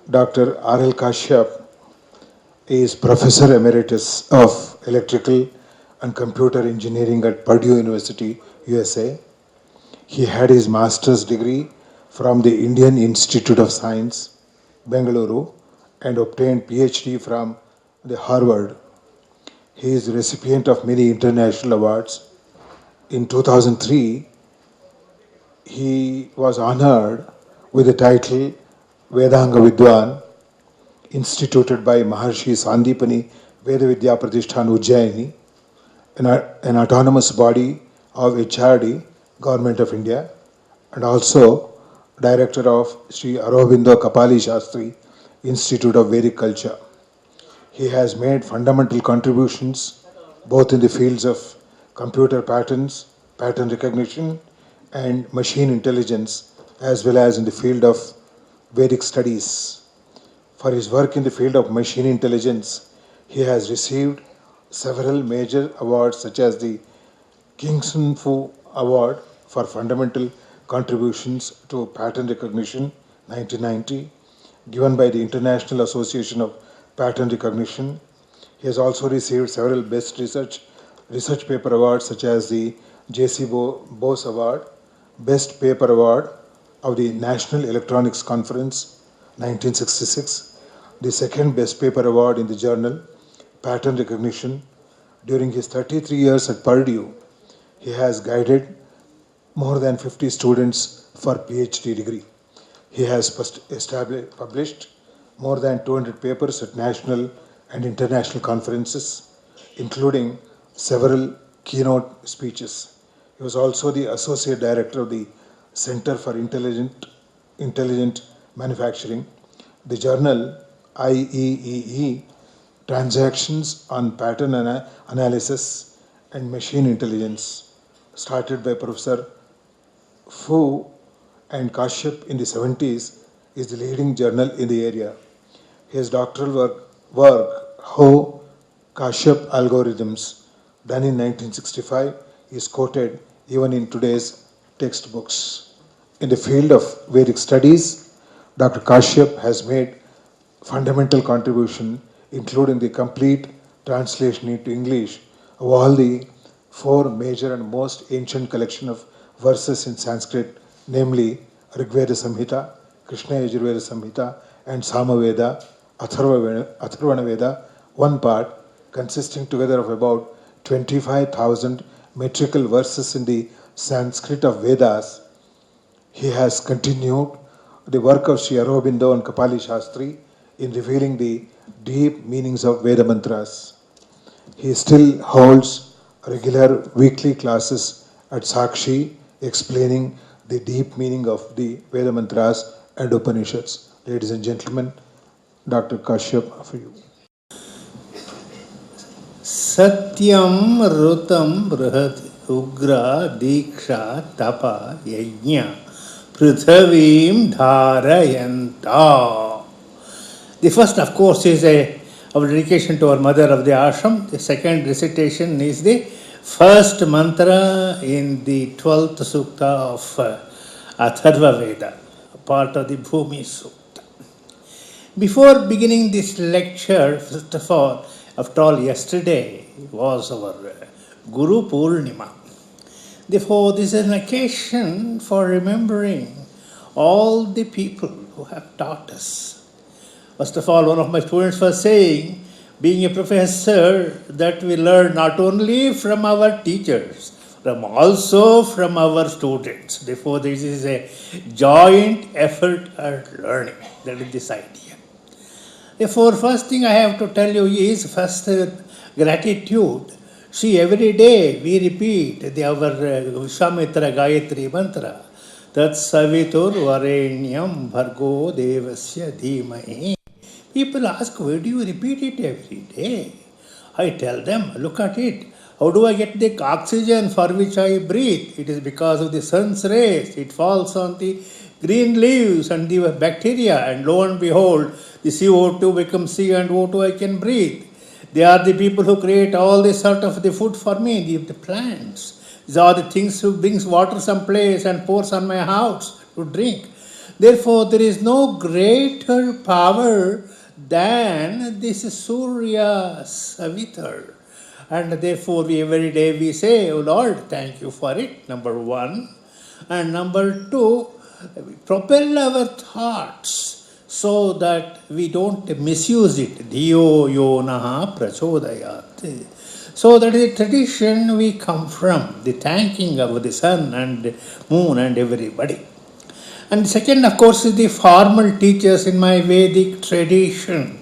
Dr. R.L. Kashyap is Professor Emeritus of Electrical and Computer Engineering at Purdue University, USA. He had his master's degree from the Indian Institute of Science, Bengaluru, and obtained PhD from the Harvard. He is the recipient of many international awards. In 2003, he was honored with the title Vedanga Vidwan, instituted by Maharshi Sandipani Veda Vidya Pratishthan Ujjayini, an autonomous body of HRD, Government of India, and also Director of Sri Aurobindo Kapali Shastri Institute of Vedic Culture. He has made fundamental contributions both in the fields of computer patterns, pattern recognition, and machine intelligence, as well as in the field of Vedic studies. For his work in the field of machine intelligence, he has received several major awards such as the Kingson Fu Award for Fundamental Contributions to Pattern Recognition 1990, given by the International Association of Pattern Recognition. He has also received several Best Research Paper Awards such as the J.C. Bose Award, Best Paper Award of the National Electronics Conference 1966, the second Best Paper Award in the journal Pattern Recognition. During his 33 years at Purdue, he has guided more than 50 students for PhD degree. He has published more than 200 papers at national and international conferences, including several keynote speeches. He was also the Associate Director of the Center for Intelligent Manufacturing. The journal IEEE Transactions on Pattern Analysis and Machine Intelligence, started by Professor Fu and Kashyap in the 70s, is the leading journal in the area. His doctoral work How Kashyap Algorithms, done in 1965, is quoted even in today's textbooks. In the field of Vedic studies, Dr. Kashyap has made fundamental contribution, including the complete translation into English of all the four major and most ancient collection of verses in Sanskrit, namely Veda Samhita, Krishna Yajurveda Samhita, and Samaveda, Atharvana Veda, one part consisting together of about 25,000 metrical verses in the Sanskrit of Vedas. He has continued the work of Sri Aurobindo and Kapali Shastri in revealing the deep meanings of Veda mantras. He still holds regular weekly classes at Sakshi explaining the deep meaning of the Veda mantras and Upanishads. Ladies and gentlemen, Dr. Kashyap, for you. Satyam Rutam Brihad Ugra Diksha Tapa Yajna Prithavim Dharayanta. The first, of course, is our dedication to our mother of the ashram. The second recitation is the first mantra in the 12th sukta of Atharva Veda, part of the Bhumi Sukta. Before beginning this lecture, first of all, after all, yesterday was our Guru Purnima. Therefore, this is an occasion for remembering all the people who have taught us. First of all, one of my students was saying, being a professor, that we learn not only from our teachers, but also from our students. Therefore, this is a joint effort at learning. That is this idea. Therefore, first thing I have to tell you is first gratitude. See, every day we repeat our Vishwamitra Gayatri mantra. Tat Savitur Varenyam Bhargo Devasya Dhimahi. People ask, why do you repeat it every day? I tell them, look at it. How do I get the oxygen for which I breathe? It is because of the sun's rays. It falls on the green leaves and the bacteria, and lo and behold, the CO2 becomes CO2 I can breathe. They are the people who create all this sort of the food for me, the plants. These are the things who brings water someplace and pours on my house to drink. Therefore, there is no greater power than this Surya Savitar. And therefore, every day we say, "Oh Lord, thank you for it," number one. And number two, propel our thoughts so that we don't misuse it. Dhiyo yonaha prachodayat. So that is the tradition we come from, the thanking of the sun and moon and everybody. And second, of course, is the formal teachers in my Vedic tradition.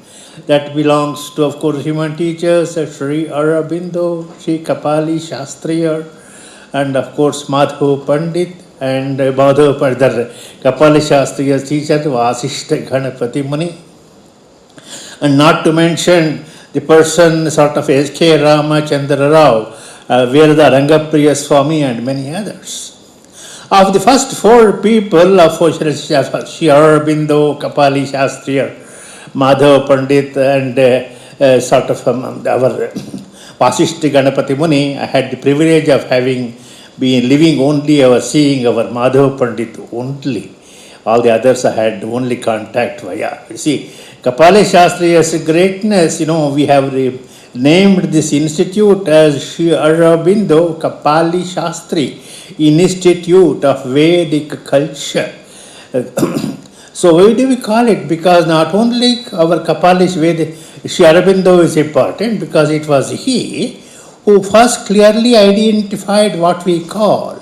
That belongs to, of course, human teachers, Sri Aurobindo, Sri Kapali Shastriya, and of course Madhav Pandit, and Madhav Pandit, Kapali Shastriya's teacher, Vasishta Ganapati Muni. And not to mention the person sort of S.K. Ramachandra Rao, Veda Rangapriya Swami, and many others. Of the first four people of Sri Aurobindo, Kapali Shastriya, Madhav Pandit, and sort of our Vasishti Ganapati Muni, I had the privilege of having been living only or seeing our Madhav Pandit only. All the others I had only contact via. You see, Kapali Shastriya's greatness, we have named this institute as Sri Aurobindo Kapali Shastri Institute of Vedic Culture. So why do we call it? Because not only our Kapali Sri Aurobindo is important, because it was he who first clearly identified what we call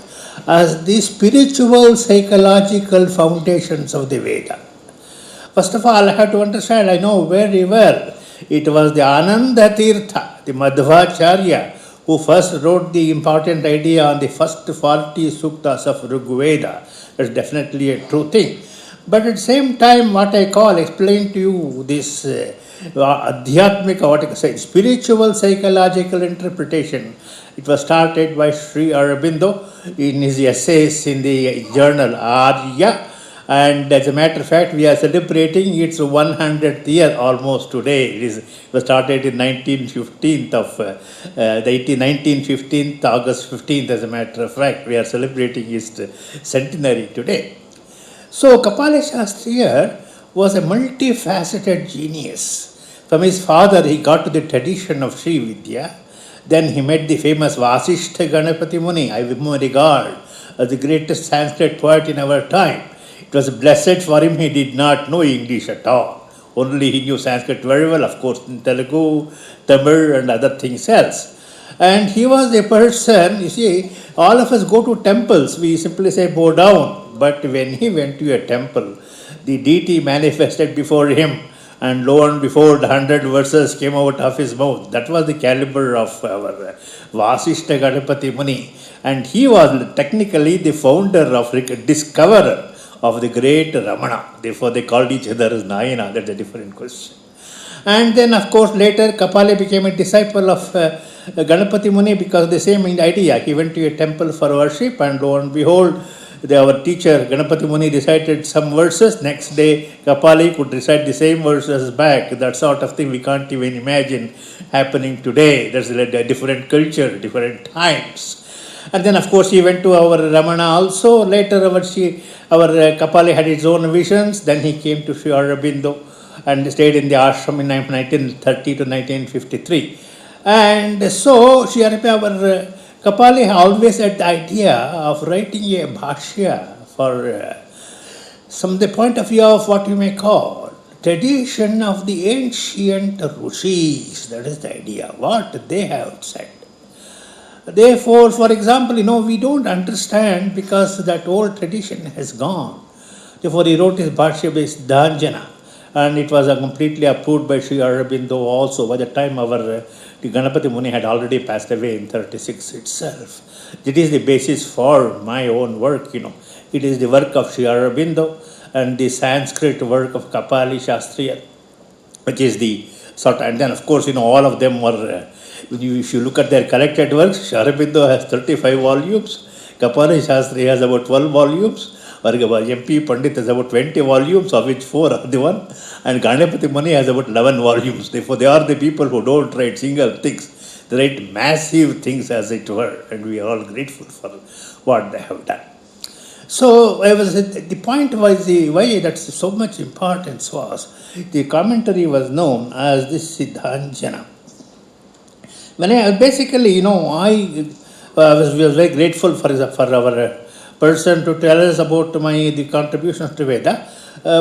as the spiritual psychological foundations of the Veda. First of all, I have to understand, I know very well, it was the Ananda Tirtha, the Madhvacharya, who first wrote the important idea on the first 40 suktas of Rigveda. That's definitely a true thing. But at the same time, what I explain to you, this Adhyatmika, spiritual psychological interpretation, it was started by Sri Aurobindo in his essays in the journal Arya. And as a matter of fact, we are celebrating its 100th year almost today. It was started in 1915th August 15th, as a matter of fact. We are celebrating its centenary today. So Kapali Shastriya was a multifaceted genius. From his father, he got to the tradition of Sri Vidya. Then he met the famous Vasishta Ganapati Muni, I regard as the greatest Sanskrit poet in our time. It was blessed for him, he did not know English at all. Only he knew Sanskrit very well, of course, in Telugu, Tamil, and other things else. And he was a person, you see, all of us go to temples, we simply say bow down. But when he went to a temple, the deity manifested before him, and lo and behold, 100 verses came out of his mouth. That was the caliber of our Vasishta Ganapati Muni. And he was technically the founder of, discoverer of the great Ramana. Therefore, they called each other as Nayana. That's a different question. And then, of course, later Kapali became a disciple of Ganapati Muni because of the same idea. He went to a temple for worship, and lo and behold, our teacher Ganapati Muni recited some verses. Next day, Kapali could recite the same verses back. That sort of thing we can't even imagine happening today. There's a different culture, different times. And then, of course, he went to our Ramana also. Later, our Kapali had his own visions. Then he came to Sri Aurobindo and stayed in the ashram in 1930 to 1953. And so, Sri Aurobindo, Kapali always had the idea of writing a bhashya for from the point of view of what you may call tradition of the ancient rishis. That is the idea, what they have said. Therefore, for example, we don't understand because that old tradition has gone. Therefore, he wrote his bhashya based Dhanjana, and it was completely approved by Sri Aurobindo also. By the time the Ganapati Muni had already passed away in 36 itself. It is the basis for my own work, It is the work of Sri Aurobindo and the Sanskrit work of Kapali Shastriya, which is the sort of, and then of course, all of them were, if you look at their collected works, Sri Aurobindo has 35 volumes, Kapali Shastriya has about 12 volumes, MP Pandit has about 20 volumes, of which 4 are the one, and Ganapati Muni has about 11 volumes. Therefore, they are the people who don't write single things. They write massive things, as it were, and we are all grateful for what they have done. So the point was why that's so much importance was the commentary was known as the Siddhanjana. When I basically, was very grateful for our person to tell us about the contributions to Veda.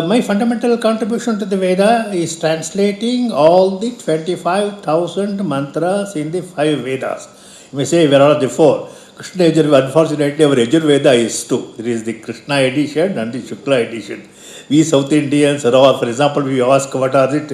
My fundamental contribution to the Veda is translating all the 25,000 mantras in the 5 Vedas. You may say, where are the 4? Krishna Yajurveda, unfortunately, our Yajurveda is 2. There is the Krishna edition and the Shukla edition. We South Indians, or for example, we ask what are it,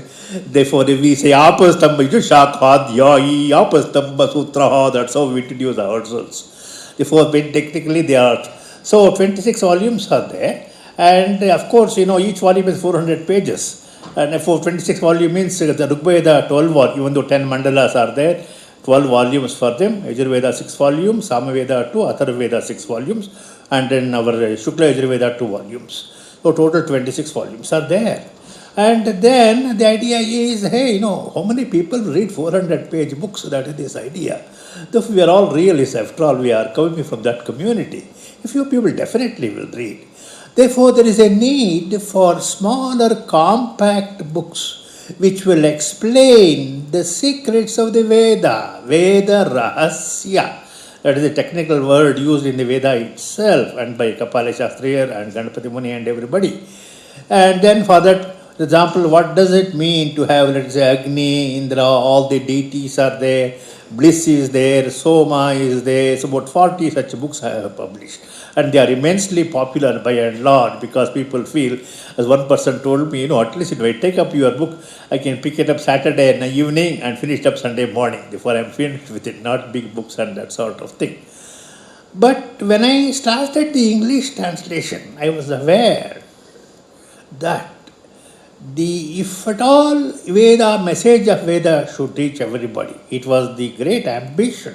therefore we say Apastamba, Shakadhyai, Apastamba Sutraha, that's how we introduce ourselves. Therefore, technically they are, so 26 volumes are there, and of course, each volume is 400 pages, and for 26 volume means the Rigveda 12 volumes, even though 10 mandalas are there, 12 volumes for them, Yajurveda 6 volumes, Samaveda 2, Atharvaveda 6 volumes, and then our Shukla Yajurveda 2 volumes. So total 26 volumes are there. And then the idea is, hey, how many people read 400-page books? That is this idea. Though we are all realists, after all, we are coming from that community. A few people definitely will read. Therefore, there is a need for smaller, compact books which will explain the secrets of the Veda, Veda Rahasya. That is a technical word used in the Veda itself and by Kapala Shastriya and Ganapati Muni and everybody. And then for that, for example, what does it mean to have, let's say, Agni, Indra, all the deities are there, Bliss is there, Soma is there. So about 40 such books I have published. And they are immensely popular by and large because people feel, as one person told me, at least if I take up your book, I can pick it up Saturday in the evening and finish it up Sunday morning before I'm finished with it, not big books and that sort of thing. But when I started the English translation, I was aware that if at all Veda, message of Veda should reach everybody, it was the great ambition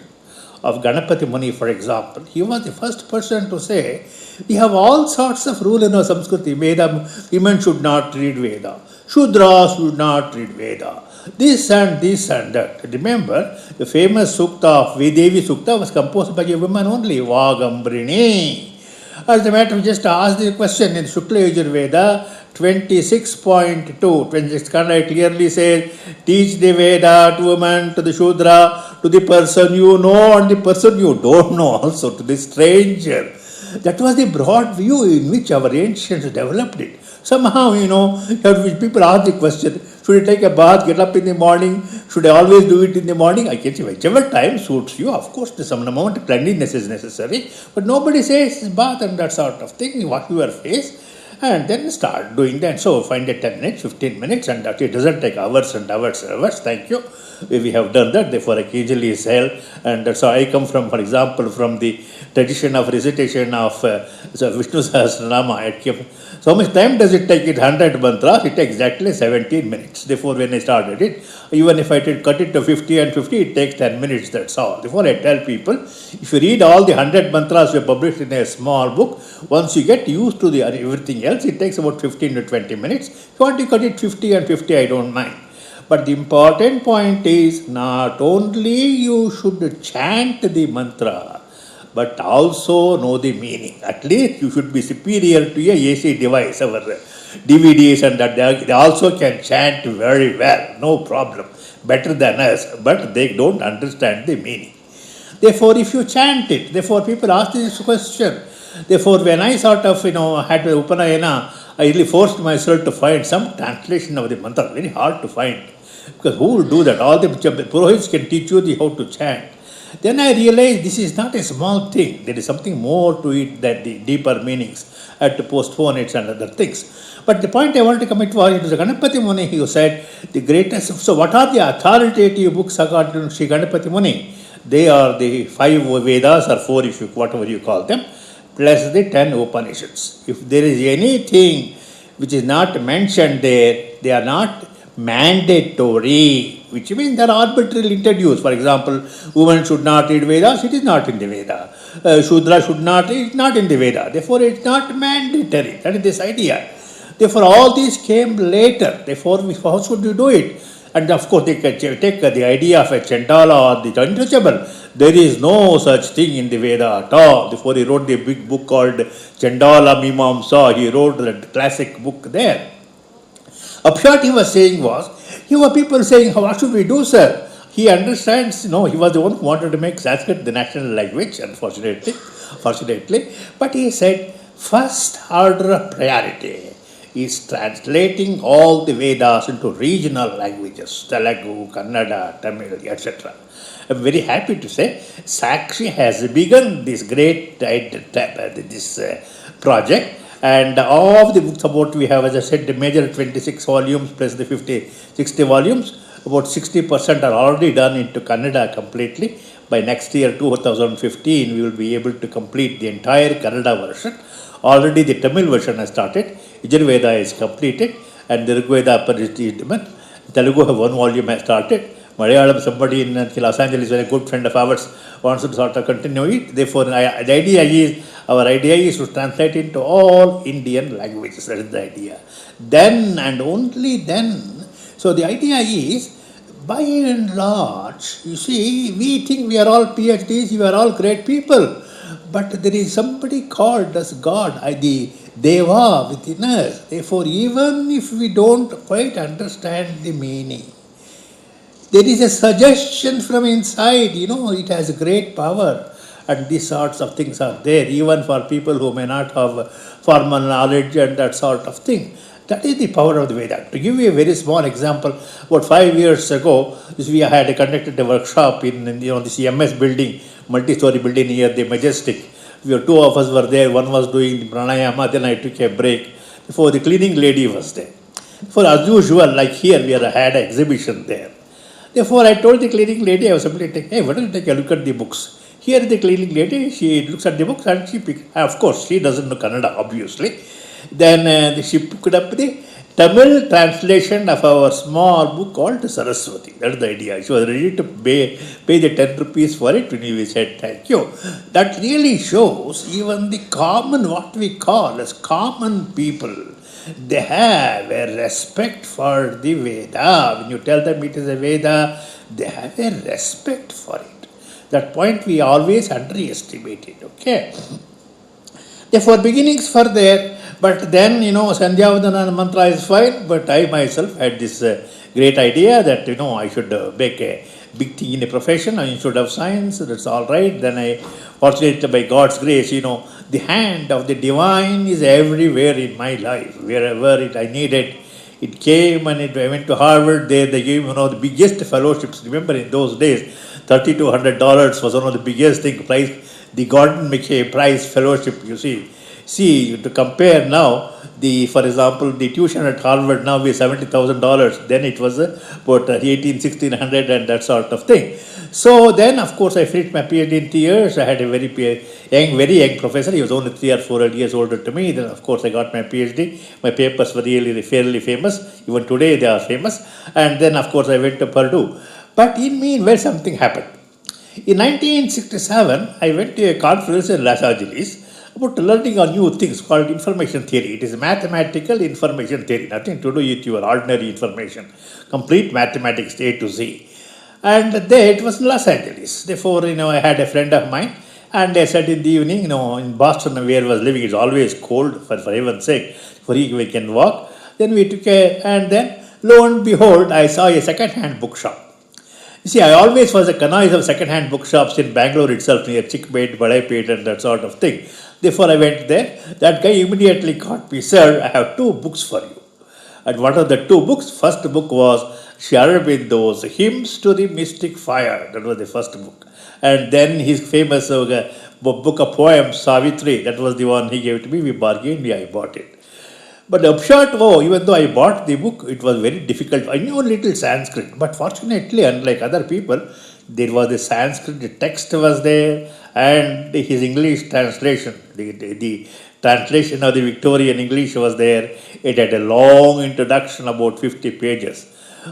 of Ganapati Muni, for example. He was the first person to say, we have all sorts of rule in our Samskriti. Veda, women should not read Veda. Shudras should not read Veda. This and that. Remember, the famous Sukta of Vedevi Sukta was composed by a woman only, Vagambrini. As a matter of just ask the question in Shukla Yajurveda 26.2, when this Kannada clearly says, teach the Veda to woman, to the Shudra, to the person you know and the person you don't know also, to the stranger. That was the broad view in which our ancients developed it. Somehow, people ask the question, should I take a bath, get up in the morning? Should I always do it in the morning? I can say, whichever time suits you. Of course, some amount of cleanliness is necessary. But nobody says bath and that sort of thing. You wash your face and then start doing that. So find a 10 minutes, 15 minutes, and that it doesn't take hours and hours. Thank you. We have done that. Therefore, occasionally is held. And that's how I come from, for example, from the tradition of recitation of Vishnu Sahasranama. So much time does it take? It 100 mantras, it takes exactly 17 minutes. Therefore, when I started it, even if I cut it to 50 and 50, it takes 10 minutes, that's all. Therefore, I tell people, if you read all the 100 mantras we published in a small book, once you get used to everything else, it takes about 15 to 20 minutes. If you want to cut it 50 and 50, I don't mind. But the important point is, not only you should chant the mantra, but also know the meaning. At least you should be superior to a AC device, our DVDs and that they also can chant very well, no problem, better than us, but they don't understand the meaning. Therefore, if you chant it, therefore people ask this question. Therefore, when I sort of, had to Upanayana, I really forced myself to find some translation of the mantra, very hard to find. Because who will do that? All the Purohits can teach you how to chant. Then I realized this is not a small thing. There is something more to it than the deeper meanings. I had to postpone it and other things. But the point I want to commit was, it was Ganapati Muni who said, the greatest. So what are the authoritative books according to Sri Ganapati Muni? They are the 5 Vedas or 4, if you, whatever you call them, plus the 10 Upanishads. If there is anything which is not mentioned there, they are not mandatory, which means they are arbitrarily introduced. For example, women should not read Vedas, it is not in the Veda. Shudra should not read, it is not in the Veda. Therefore, it is not mandatory. That is this idea. Therefore, all these came later. Therefore, how should you do it? And of course, they can take the idea of a Chandala or the untouchable. There is no such thing in the Veda at all. Therefore, he wrote the big book called Chandala Mimamsa. He wrote the classic book there. Upshot he was saying was, you were people saying, what should we do, sir? He understands, he was the one who wanted to make Sanskrit the national language, fortunately. But he said, first order of priority is translating all the Vedas into regional languages, Telugu, Kannada, Tamil, etc. I'm very happy to say Sakshi has begun this great project, and all the books about we have, as I said, the major 26 volumes plus the 60 volumes, about 60% are already done into Kannada completely. By next year, 2015, we will be able to complete the entire Kannada version. Already the Tamil version has started, Yajurveda is completed, and the Rigveda Parijitman. Telugu one volume has started. Malayalam, somebody in Los Angeles, a good friend of ours, wants to sort of continue it. Therefore, our idea is to translate into all Indian languages. That is the idea. Then and only then. So the idea is, by and large, you see, we think we are all PhDs, we are all great people. But there is somebody called as God, the Deva within us. Therefore, even if we don't quite understand the meaning, there is a suggestion from inside, it has great power. And these sorts of things are there, even for people who may not have formal knowledge and that sort of thing. That is the power of the Veda. To give you a very small example, about 5 years ago, we had conducted a workshop in this MS building, multi-story building near the Majestic. Two of us were there. One was doing the pranayama, then I took a break. Before the cleaning lady was there. For as usual, like here, we had an exhibition there. Therefore, I told the cleaning lady, I was simply saying, hey, why don't you take a look at the books? Here the cleaning lady, she looks at the books and she picks, of course, she doesn't know Kannada, obviously. Then she picked up the Tamil translation of our small book called Saraswati. That's the idea. She was ready to pay the 10 rupees for it when we said thank you. That really shows even the common, what we call as common people, they have a respect for the Veda. When you tell them it is a Veda, they have a respect for it. That point we always underestimate it, okay? Therefore, beginnings were there, but then, Sandhyavadana mantra is fine, but I myself had this great idea that, I should make a big thing in a profession, I should have science, that's all right. Then I, fortunately by God's grace, the hand of the divine is everywhere in my life, wherever I needed. It came and I went to Harvard. There they gave the biggest fellowships. Remember in those days, $3,200 was one of the biggest thing. The Gordon McKay Prize Fellowship. You see to compare now. For example, the tuition at Harvard now is $70,000. Then it was about 1,600 and that sort of thing. So then, of course, I finished my PhD in 3 years. I had a very young professor. He was only 3 or 4 years older to me. Then, of course, I got my PhD. My papers were really fairly famous. Even today, they are famous. And then, of course, I went to Purdue. But in meanwhile, something happened. In 1967, I went to a conference in Los Angeles about learning on new things called information theory. It is mathematical information theory, nothing to do with your ordinary information. Complete mathematics A to Z. And there it was in Los Angeles. Therefore, I had a friend of mine, and I said in the evening, in Boston where I was living, it's always cold, for heaven's sake, we can walk. Then we took and then lo and behold, I saw a second-hand bookshop. You see, I always was a connoisseur of second-hand bookshops in Bangalore itself, near Chickpet, Badapet and that sort of thing. Therefore, I went there. That guy immediately caught me, sir, I have 2 books for you. And what are the 2 books? First book was Sri Aurobindo's Hymns to the Mystic Fire. That was the first book. And then his famous book of poems, Savitri, that was the one he gave to me. We bargained, I bought it. But the upshot, even though I bought the book, it was very difficult. I knew a little Sanskrit, but fortunately, unlike other people, there was the Sanskrit, the text was there, and his English translation, the translation of the Victorian English was there. It had a long introduction, about 50 pages.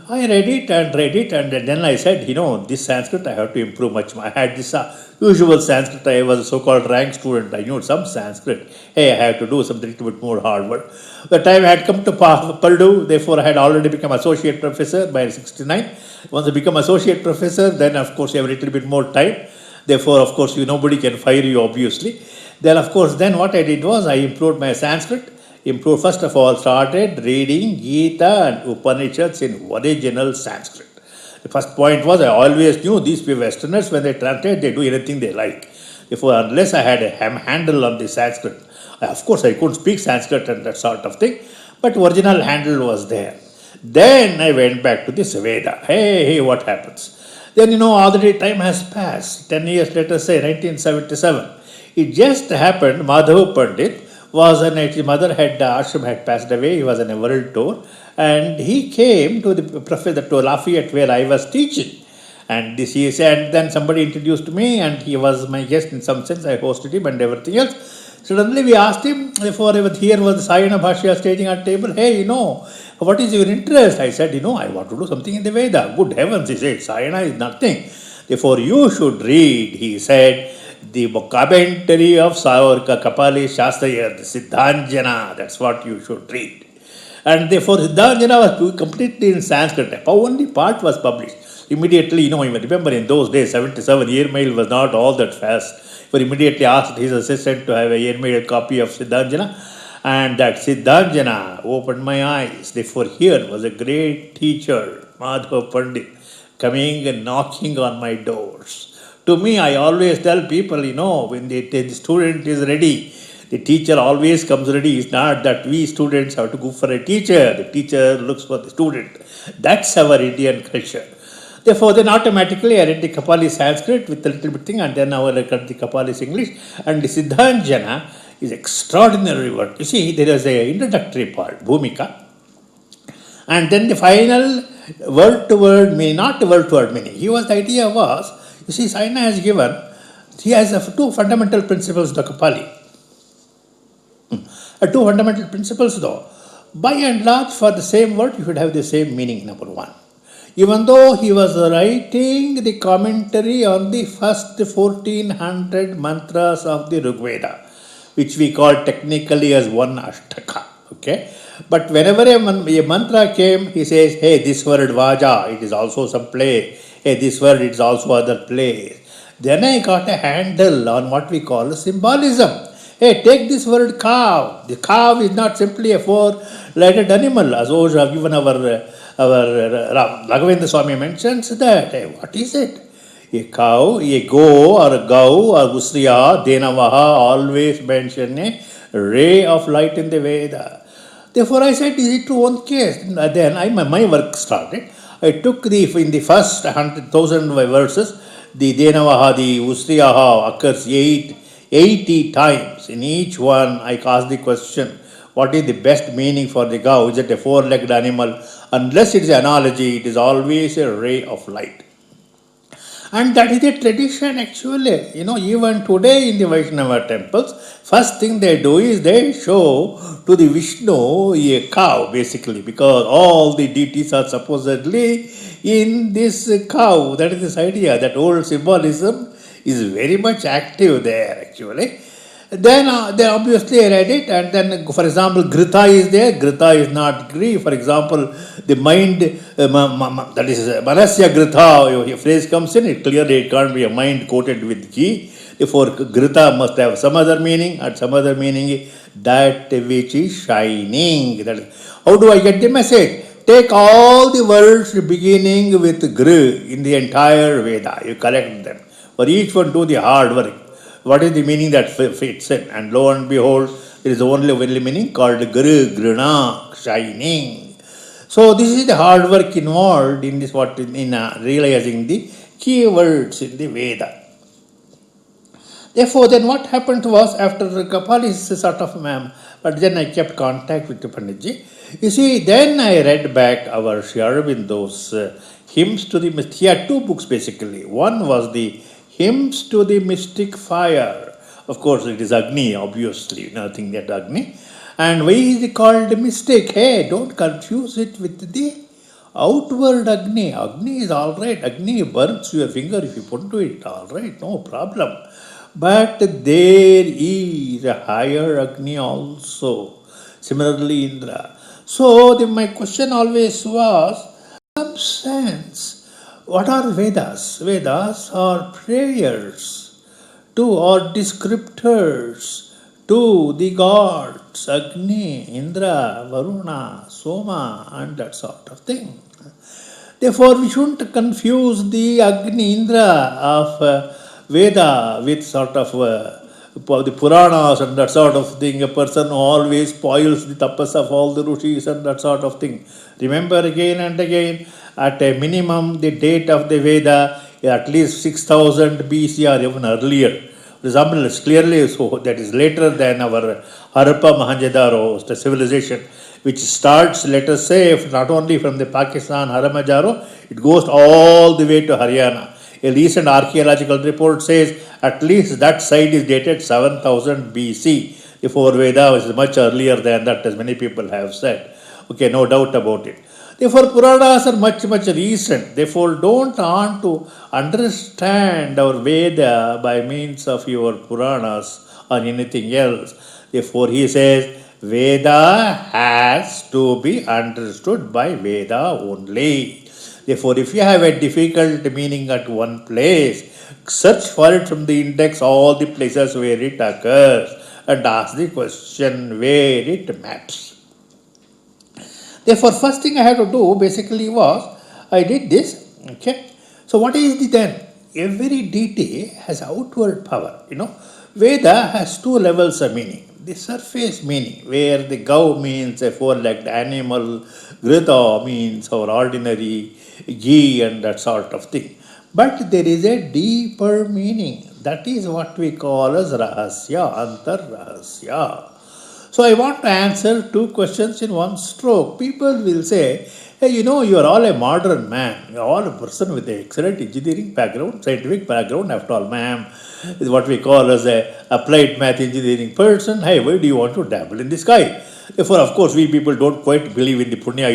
I read it, and then I said, this Sanskrit I have to improve much more. I had this usual Sanskrit. I was a so-called rank student. I knew some Sanskrit. Hey, I have to do something a little bit more hard work. The time I had come to Purdue, therefore I had already become associate professor by 69. Once I become associate professor, then of course you have a little bit more time. Therefore, of course, nobody can fire you, obviously. Then, of course, then what I did was I improved my Sanskrit. First of all, started reading Gita and Upanishads in original Sanskrit. The first point was I always knew these Westerners, when they translate, they do anything they like. Therefore, unless I had a handle on the Sanskrit, of course, I couldn't speak Sanskrit and that sort of thing, but original handle was there. Then I went back to this Veda. Hey, what happens? Then, already time has passed. 10 years later, say 1977. It just happened, Madhav Pandit was his mother had, ashram had passed away. He was on a world tour. And he came to the professor, to Lafayette, where I was teaching. And this he said, then somebody introduced me, and he was my guest in some sense. I hosted him and everything else. Suddenly we asked him, before here was Sayana Bhashya staging at table, hey, what is your interest? I said, I want to do something in the Veda. Good heavens, he said, Sayana is nothing. Therefore, you should read, he said, the commentary of Kapali Shastra, the Siddhanjana, that's what you should read. And therefore, Siddhanjana was completely in Sanskrit. Only part was published. Immediately, remember in those days, 77, airmail was not all that fast. He immediately asked his assistant to have a airmail copy of Siddhanjana. And that Siddhanjana opened my eyes. Therefore, here was a great teacher, Madhav Pandit, coming and knocking on my doors. To me, I always tell people, when the student is ready, the teacher always comes ready. It's not that we students have to go for a teacher. The teacher looks for the student. That's our Indian culture. Therefore, then automatically I read the Kapali Sanskrit with a little bit thing, and then I read the Kapali's English. And the Siddhanjana is extraordinary work. You see, there is an introductory part, Bhumika. And then the final word-to-word meaning, not word-to-word meaning. The idea was, you see, Sayana has given, he has two fundamental principles, the Kapali. Two fundamental principles though. By and large, for the same word, you should have the same meaning, number one. Even though he was writing the commentary on the first 1400 mantras of the Rig Veda, which we call technically as one Ashtaka. Okay? But whenever a mantra came, he says, hey, this word Vaja, it is also some play. Hey, this word, it is also other place. Then I got a handle on what we call symbolism. Hey, take this word cow. The cow is not simply a four-legged animal, as even our Raghavendra Swami mentions that. Hey, what is it? A cow, a go or a gau or Gusriya, Denavaha always mention a ray of light in the Veda. Therefore I said, is it to one case? Then my work started. I took in the first 100,000 verses, the Denavaha, the Usriyaha occurs 80 times. In each one, I asked the question, what is the best meaning for the cow? Is it a four-legged animal? Unless it is an analogy, it is always a ray of light. And that is a tradition actually. Even today in the Vaishnava temples, first thing they do is they show to the Vishnu a cow basically, because all the deities are supposedly in this cow. That is this idea, that old symbolism is very much active there actually. Then obviously I read it, and then for example Grita is there. Grita is not Gri. For example, the mind, that is Manasya Grita, a phrase comes in, it clearly it can't be a mind quoted with G. Therefore Grita must have some other meaning, and some other meaning is that which is shining. That is, how do I get the message? Take all the words beginning with Gr in the entire Veda, you collect them. For each one do the hard work. What is the meaning that fits in? And lo and behold, there is only meaning called Gru, Gruna, shining. So this is the hard work involved in this, realizing the key words in the Veda. Therefore, then what happened was, after Kapali's sort of but then I kept contact with Panditji. You see, then I read back our Sri Aurobindo's hymns to the mystic. He had two books basically. One was the hymns to the mystic fire. Of course, it is Agni, obviously, nothing that Agni. And why is it called mystic? Hey, don't confuse it with the Outward Agni, Agni is all right. Agni burns your finger if you put to it, all right, no problem. But there is a higher Agni also. Similarly, Indra. So my question always was, in some sense, what are Vedas? Vedas are prayers to or descriptors to the gods Agni, Indra, Varuna, Soma, and that sort of thing. Therefore, we shouldn't confuse the Agni Indra of Veda with sort of the Puranas and that sort of thing. A person who always spoils the tapas of all the rishis and that sort of thing. Remember again and again, at a minimum, the date of the Veda is at least 6000 BC or even earlier. For example, it's clearly so that is later than our Harappa Mohenjo-daro, the civilization, which starts, let us say, not only from the Pakistan Mohenjo-daro, it goes all the way to Haryana. A recent archaeological report says at least that site is dated 7000 BC. Therefore, Veda was much earlier than that, as many people have said. Okay, no doubt about it. Therefore, Puranas are much, much recent. Therefore, don't want to understand our Veda by means of your Puranas or anything else. Therefore, he says, Veda has to be understood by Veda only. Therefore, if you have a difficult meaning at one place, search for it from the index, all the places where it occurs, and ask the question where it maps. Therefore, first thing I had to do basically was, I did this, okay. So what is the then? Every deity has outward power, Veda has two levels of meaning. The surface meaning, where the Gau means a four-legged animal, Grita means our ordinary ghee and that sort of thing. But there is a deeper meaning. That is what we call as Rahasya, Antar Rahasya. So I want to answer two questions in one stroke. People will say, hey, you are all a modern man. You are all a person with an excellent engineering background, scientific background. After all, ma'am is what we call as a applied math engineering person. Hey, why do you want to dabble in the sky? Therefore, of course, we people don't quite believe in the punya,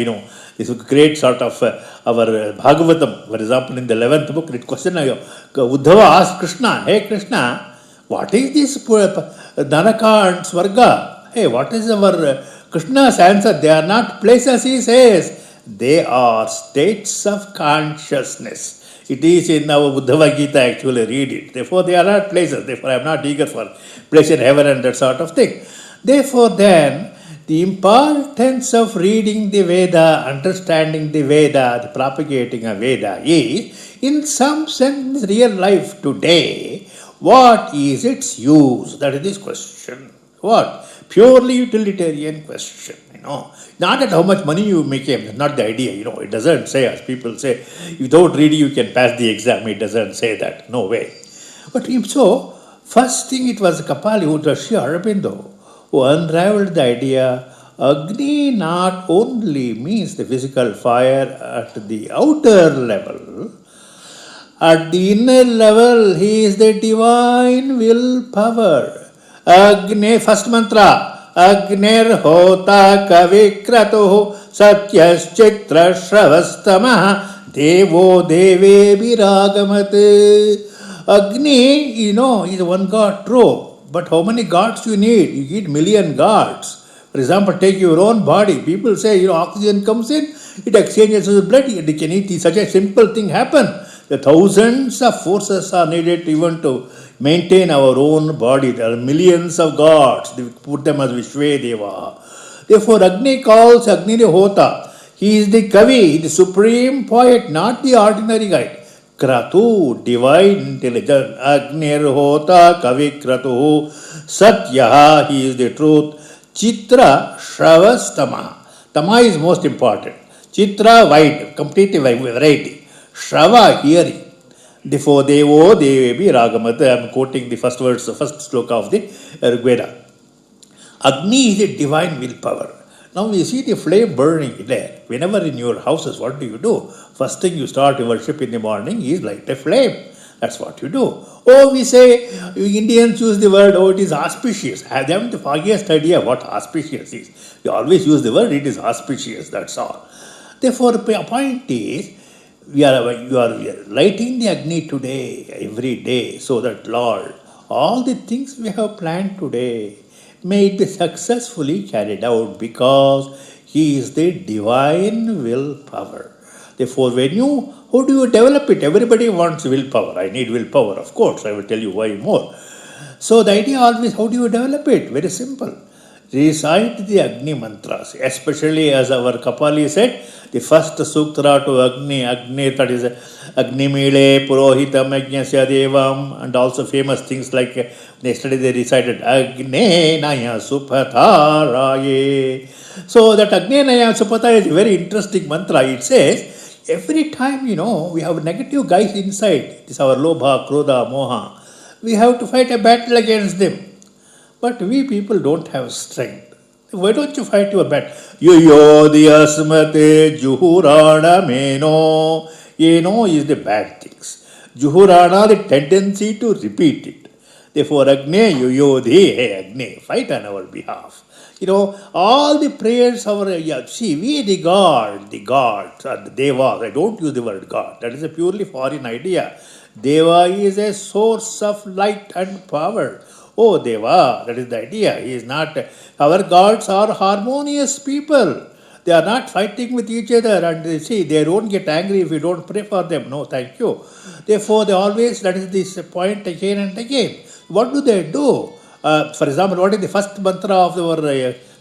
This is a great sort of our Bhagavatam. For example, in the 11th book, it question Uddhava asked Krishna, hey Krishna, what is this Dhanaka and Swarga? Hey, what is our Krishna's answer? They are not places, he says. They are states of consciousness. It is in our Uddhava Gita, actually, read it. Therefore, they are not places. Therefore, I am not eager for place in heaven and that sort of thing. Therefore, then, the importance of reading the Veda, understanding the Veda, the propagating of Veda is, in some sense, real life today, what is its use? That is this question. What? Purely utilitarian question, Not at how much money you make, that's not the idea, It doesn't say, as people say, without reading you can pass the exam. It doesn't say that, no way. But if so, first thing it was Kapali, who was Sri Aurobindo, who unraveled the idea, Agni not only means the physical fire at the outer level, at the inner level, he is the divine will power. Agni, first mantra, Agnir hota kavikratuh satyaschitra shravastamaha devo deve viragamate. Agni, is one god, true. But how many gods you need? You need million gods. For example, take your own body. People say, oxygen comes in, it exchanges with blood. It can eat such a simple thing happen. The thousands of forces are needed even to maintain our own body. There are millions of gods. They put them as Vishvedeva. Therefore, Agni calls Agni Hota. He is the Kavi, the supreme poet, not the ordinary guy. Kratu, divine intelligence. Agni Hota Kavi Kratu. Satyaha, he is the truth. Chitra Shravas Tama. Tama is most important. Chitra, wide, completely variety. Shrava, hearing. Therefore, Devo Devi Ragamata. I am quoting the first words, the first sloka of the Veda. Agni is a divine willpower. Now you see the flame burning there. Whenever in your houses, what do? First thing you start your worship in the morning is light a flame. That's what you do. Oh, we say, Indians use the word, it is auspicious. They have the foggiest idea what auspicious is. We always use the word, it is auspicious, that's all. Therefore, the point is, you are lighting the Agni today, every day, so that Lord, all the things we have planned today may it be successfully carried out because He is the divine willpower. Therefore, how do you develop it? Everybody wants willpower. I need willpower, of course. I will tell you why more. So the idea always, how do you develop it? Very simple. Recite the Agni mantras, especially as our Kapali said, the first sutra to Agni, that is Agni Mile, Purohitam, Ajnasya Devam, and also famous things like yesterday they recited Agni Naya Supataraye. So that Agni Naya Supata is a very interesting mantra. It says, every time, we have negative guys inside, it is our Lobha, Krodha, Moha, we have to fight a battle against them. But we people don't have strength. Why don't you fight your battle? Yuyodhyasmate juhurana meno. Is the bad things. Juhurana, the tendency to repeat it. Therefore, Agni, Yuyodhi, hey Agni, fight on our behalf. All the prayers, we the gods, and the devas. I don't use the word God. That is a purely foreign idea. Deva is a source of light and power. Oh, Deva, that is the idea. He is not. Our gods are harmonious people. They are not fighting with each other, and they don't get angry if you don't pray for them. No, thank you. Therefore, they always, that is this point again and again. What do they do? For example, what is the first mantra of our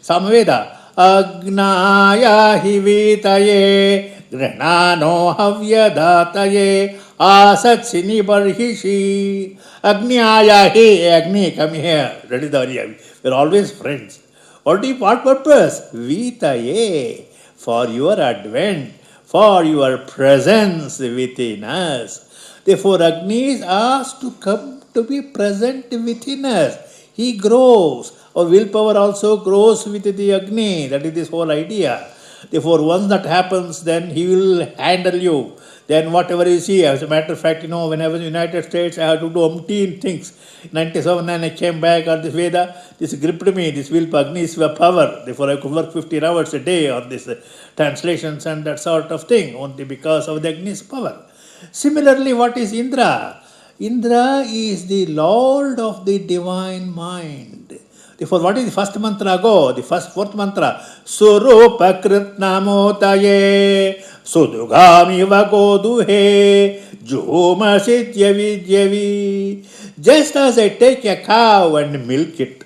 Samveda? Agnaya hivitaye granano havyadataye asatsini barhishi. Agni aya, hey Agni, come here. That is the idea. We are always friends. What purpose? Vitaye, for your advent, for your presence within us. Therefore, Agni is asked to come to be present within us. He grows. Our willpower also grows with the Agni. That is this whole idea. Therefore, once that happens, then He will handle you. Then whatever you see, as a matter of fact, when I was in the United States, I had to do umpteen things. 97, and I came back on this Veda, this gripped me, this willpower, Agni is power. Therefore, I could work 15 hours a day on this translations and that sort of thing, only because of the Agni's power. Similarly, what is Indra? Indra is the Lord of the divine mind. Therefore, what is the first mantra? The fourth mantra. Surupa Kritnamotaye Sudugami Vagoduhe Juma Sitya Vidyavi. Just as I take a cow and milk it,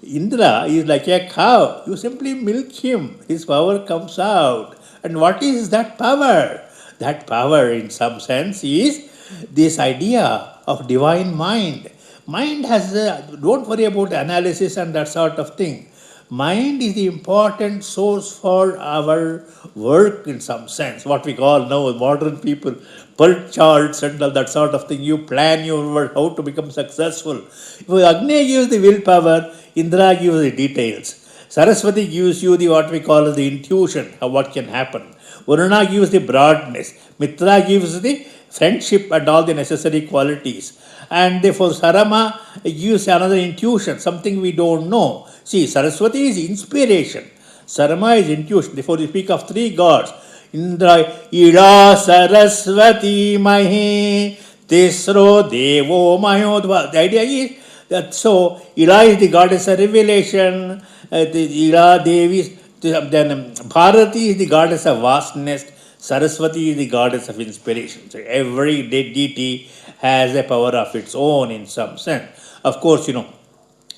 Indra is like a cow. You simply milk him. His power comes out. And what is that power? That power, in some sense, is this idea of divine mind. Mind has, don't worry about analysis and that sort of thing. Mind is the important source for our work in some sense. What we call now modern people, birth charts and all that sort of thing. You plan your work, how to become successful. If Agni gives the willpower, Indra gives the details. Saraswati gives you the what we call the intuition of what can happen. Varuna gives the broadness. Mitra gives the friendship and all the necessary qualities. And therefore Sarama gives another intuition, something we don't know. See, Saraswati is inspiration. Sarama is intuition. Therefore we speak of three gods. Indra, Ida Saraswati Mahi, Tisro Devo Mayodva. The idea is that so Ida is the goddess of revelation, Ida Devi, then Bharati is the goddess of vastness, Saraswati is the goddess of inspiration. So every deity has a power of its own in some sense. Of course,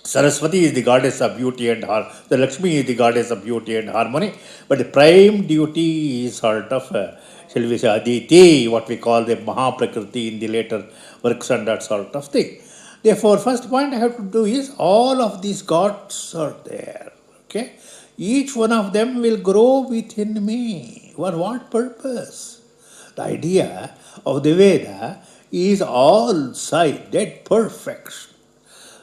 Saraswati is the goddess of beauty and harmony. The Lakshmi is the goddess of beauty and harmony. But the prime duty is sort of, shall we say, Aditi, what we call the Mahaprakriti in the later works and that sort of thing. Therefore, first point I have to do is all of these gods are there. Okay? Each one of them will grow within me. For what purpose? The idea of the Veda is all sided perfection.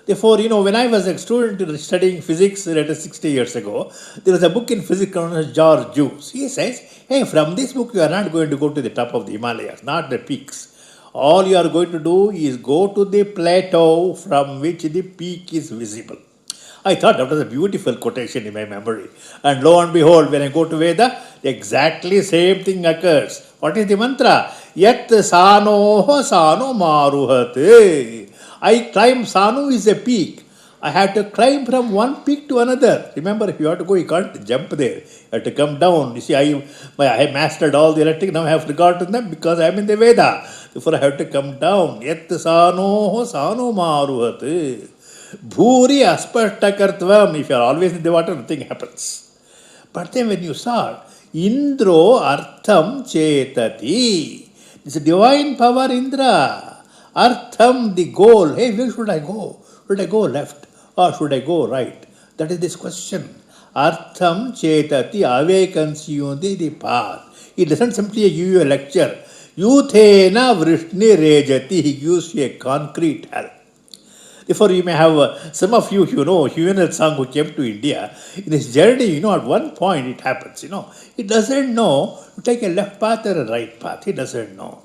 Therefore, when I was a student studying physics 60 years ago, there was a book in physics known as George Juice. He says, hey, from this book you are not going to go to the top of the Himalayas, not the peaks. All you are going to do is go to the plateau from which the peak is visible. I thought that was a beautiful quotation in my memory. And lo and behold, when I go to Veda, exactly same thing occurs. What is the mantra? Yat sano maruhate. I climb, Sanu is a peak. I had to climb from one peak to another. Remember, if you have to go, you can't jump there. You have to come down. You see, I mastered all the electric, now I have forgotten them because I am in the Veda. Therefore, I have to come down. Yat sano maruhat. Bhuri aspashtakartvam. If you are always in the water, nothing happens. But then when you start, Indro artham chetati. It's a divine power, Indra. Artham, the goal. Hey, where should I go? Should I go left or should I go right? That is this question. Artham chetati, awakens you the path. He doesn't simply give you a lecture. Yuthena vrishni rejati. He gives you a concrete help. Therefore, you may have some of you, Huenel Sang who came to India. In his journey, at one point it happens, he doesn't know to take a left path or a right path. He doesn't know.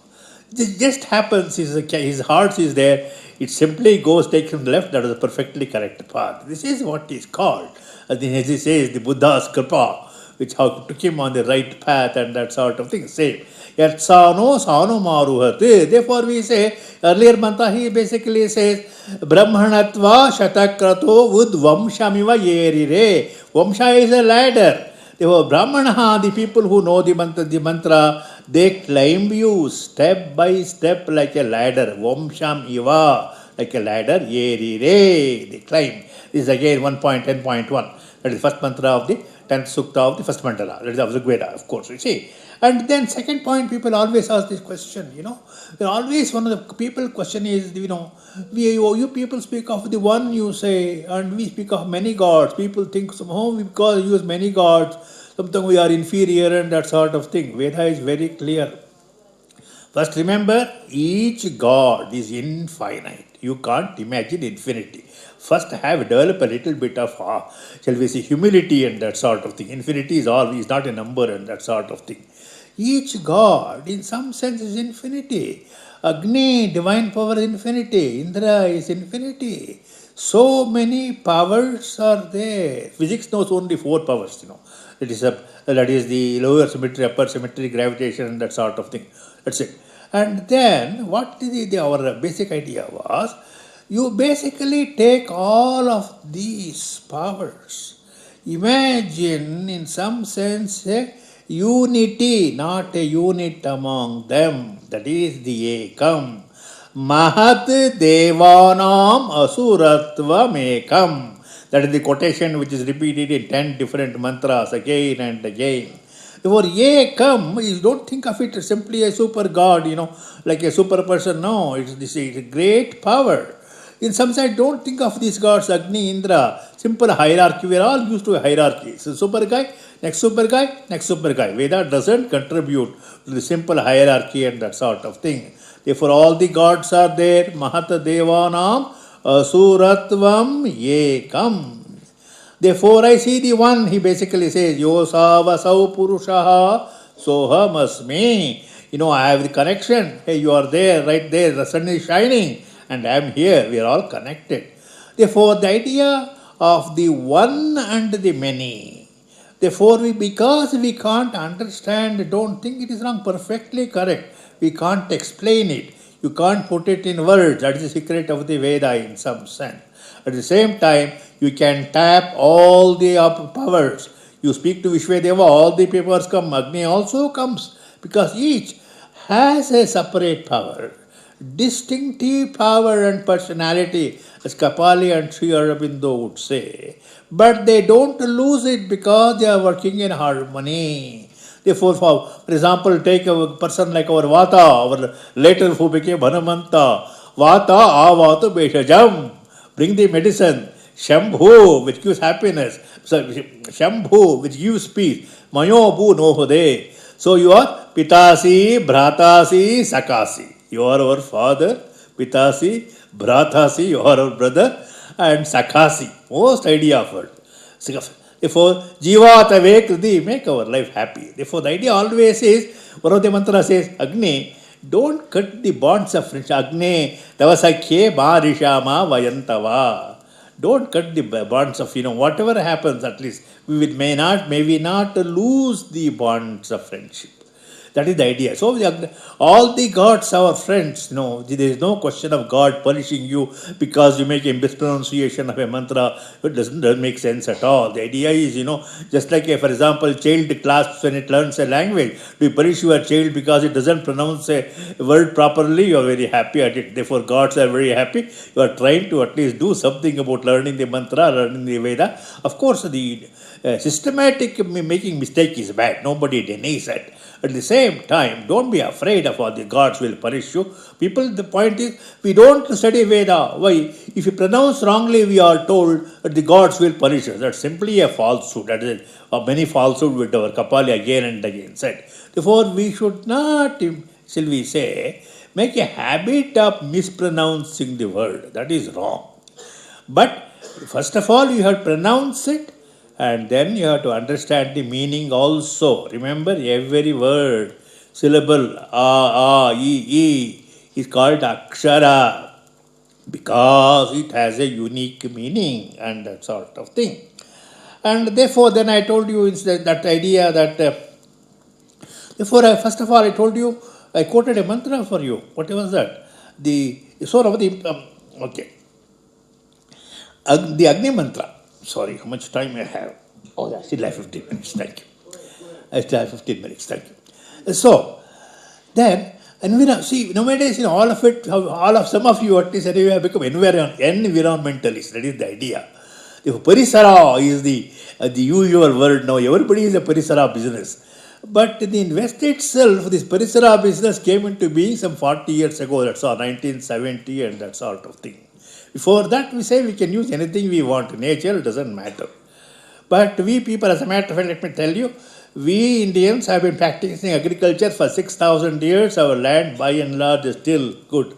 It just happens, his heart is there. It simply goes, takes him left, that is a perfectly correct path. This is what is called, as he says, the Buddha's kripa, which took him on the right path and that sort of thing. Same. Yatsano sano maruhate. Therefore we say, earlier mantra he basically says, Brahmanatva shatakrato ud vamshamiva yerire. Vamsha is a ladder. Therefore Brahmanaha, the people who know the mantra, they climb you step by step like a ladder. Vamsham iva, like a ladder, yerire. They climb. This is again 1.10.1. That is first mantra of the 10th sukta of the first mandala. That is of the Veda, of course, you see. And then second point, people always ask this question, Always one of the people question is, you people speak of the one you say, and we speak of many gods. People think somehow because we use many gods, sometimes we are inferior and that sort of thing. Veda is very clear. First remember, each god is infinite. You can't imagine infinity. First develop a little bit of, shall we say, humility and that sort of thing. Infinity is not a number and that sort of thing. Each god, in some sense, is infinity. Agni, divine power, is infinity. Indra is infinity. So many powers are there. Physics knows only 4 powers, That is the lower symmetry, upper symmetry, gravitation, and that sort of thing. That's it. And then, what our basic idea was, you basically take all of these powers. Imagine, in some sense, a unity, not a unit among them. That is the Ekam. Mahat Devanam Asuratvam Ekam. That is the quotation which is repeated in 10 different mantras again and again. Therefore, Ekam, you don't think of it simply a super god, like a super person. No, it's a great power. In some sense, don't think of these gods, Agni, Indra, simple hierarchy. We are all used to a hierarchy. So, super guy, next super guy, next super guy. Veda doesn't contribute to the simple hierarchy and that sort of thing. Therefore, all the gods are there. Mahata Devanam Asuratvam Ekam. Therefore, I see the one, he basically says, Yosavasau Purushaha Soham Asmi. I have the connection. Hey, you are there, right there, the sun is shining. And I am here, we are all connected. Therefore, the idea of the one and the many. Therefore, because we can't understand, don't think it is wrong, perfectly correct. We can't explain it. You can't put it in words. That is the secret of the Veda in some sense. At the same time, you can tap all the powers. You speak to Vishwadeva, all the powers come. Agni also comes because each has a separate power. Distinctive power and personality, as Kapali and Sri Aurobindo would say. But they don't lose it because they are working in harmony. Therefore, for example, take a person like our Vata, our later who became Hanumanta. Vata, Avata, Beshajam. Bring the medicine. Shambhu, which gives happiness. Shambhu, which gives peace. Mayobu nohode. So you are Pitasi, Bhratasi, Sakasi. You are our father, Pitasi, Bhratasi, you are our brother, and Sakasi, most idea of it. Therefore, Jivatave Kriti, make our life happy. Therefore, the idea always is, one of the mantra says, Agni, don't cut the bonds of friendship. Agni, Tavasakhe Marishama Vayantava. Don't cut the bonds of, whatever happens, at least may we not lose the bonds of friendship. That is the idea. So all the gods are friends. No, there is no question of God punishing you because you make a mispronunciation of a mantra. It doesn't make sense at all. The idea is, just like, for example, child clasps when it learns a language. Do you punish your child because it doesn't pronounce a word properly? You are very happy at it. Therefore, gods are very happy. You are trying to at least do something about learning the mantra, learning the Veda. Of course, the systematic making mistake is bad. Nobody denies that. At the same time, don't be afraid of what the gods will punish you. The point is, we don't study Veda. Why? If you pronounce wrongly, we are told that the gods will punish us. That's simply a falsehood. That is many falsehoods with our Kapali again and again said. Therefore, we should not, shall we say, make a habit of mispronouncing the word. That is wrong. But first of all, you have to pronounce it, and then you have to understand the meaning also. Remember, every word, syllable, e, is called akshara because it has a unique meaning and that sort of thing. And therefore, then I told you that idea that, first of all, I told you, I quoted a mantra for you. What was that? The Agni mantra. Sorry, how much time I have? Oh, I still have 15 minutes. Thank you. I still have 15 minutes. Thank you. So, then, see, nowadays, some of you at least anyway have become environmentalists. That is the idea. The parisara is the usual word now. Everybody is a parisara business. But in the West itself, this parisara business came into being some 40 years ago. That's all, 1970 and that sort of thing. Before that, we say we can use anything we want. Nature doesn't matter. But we people, as a matter of fact, let me tell you, we Indians have been practicing agriculture for 6,000 years. Our land, by and large, is still good.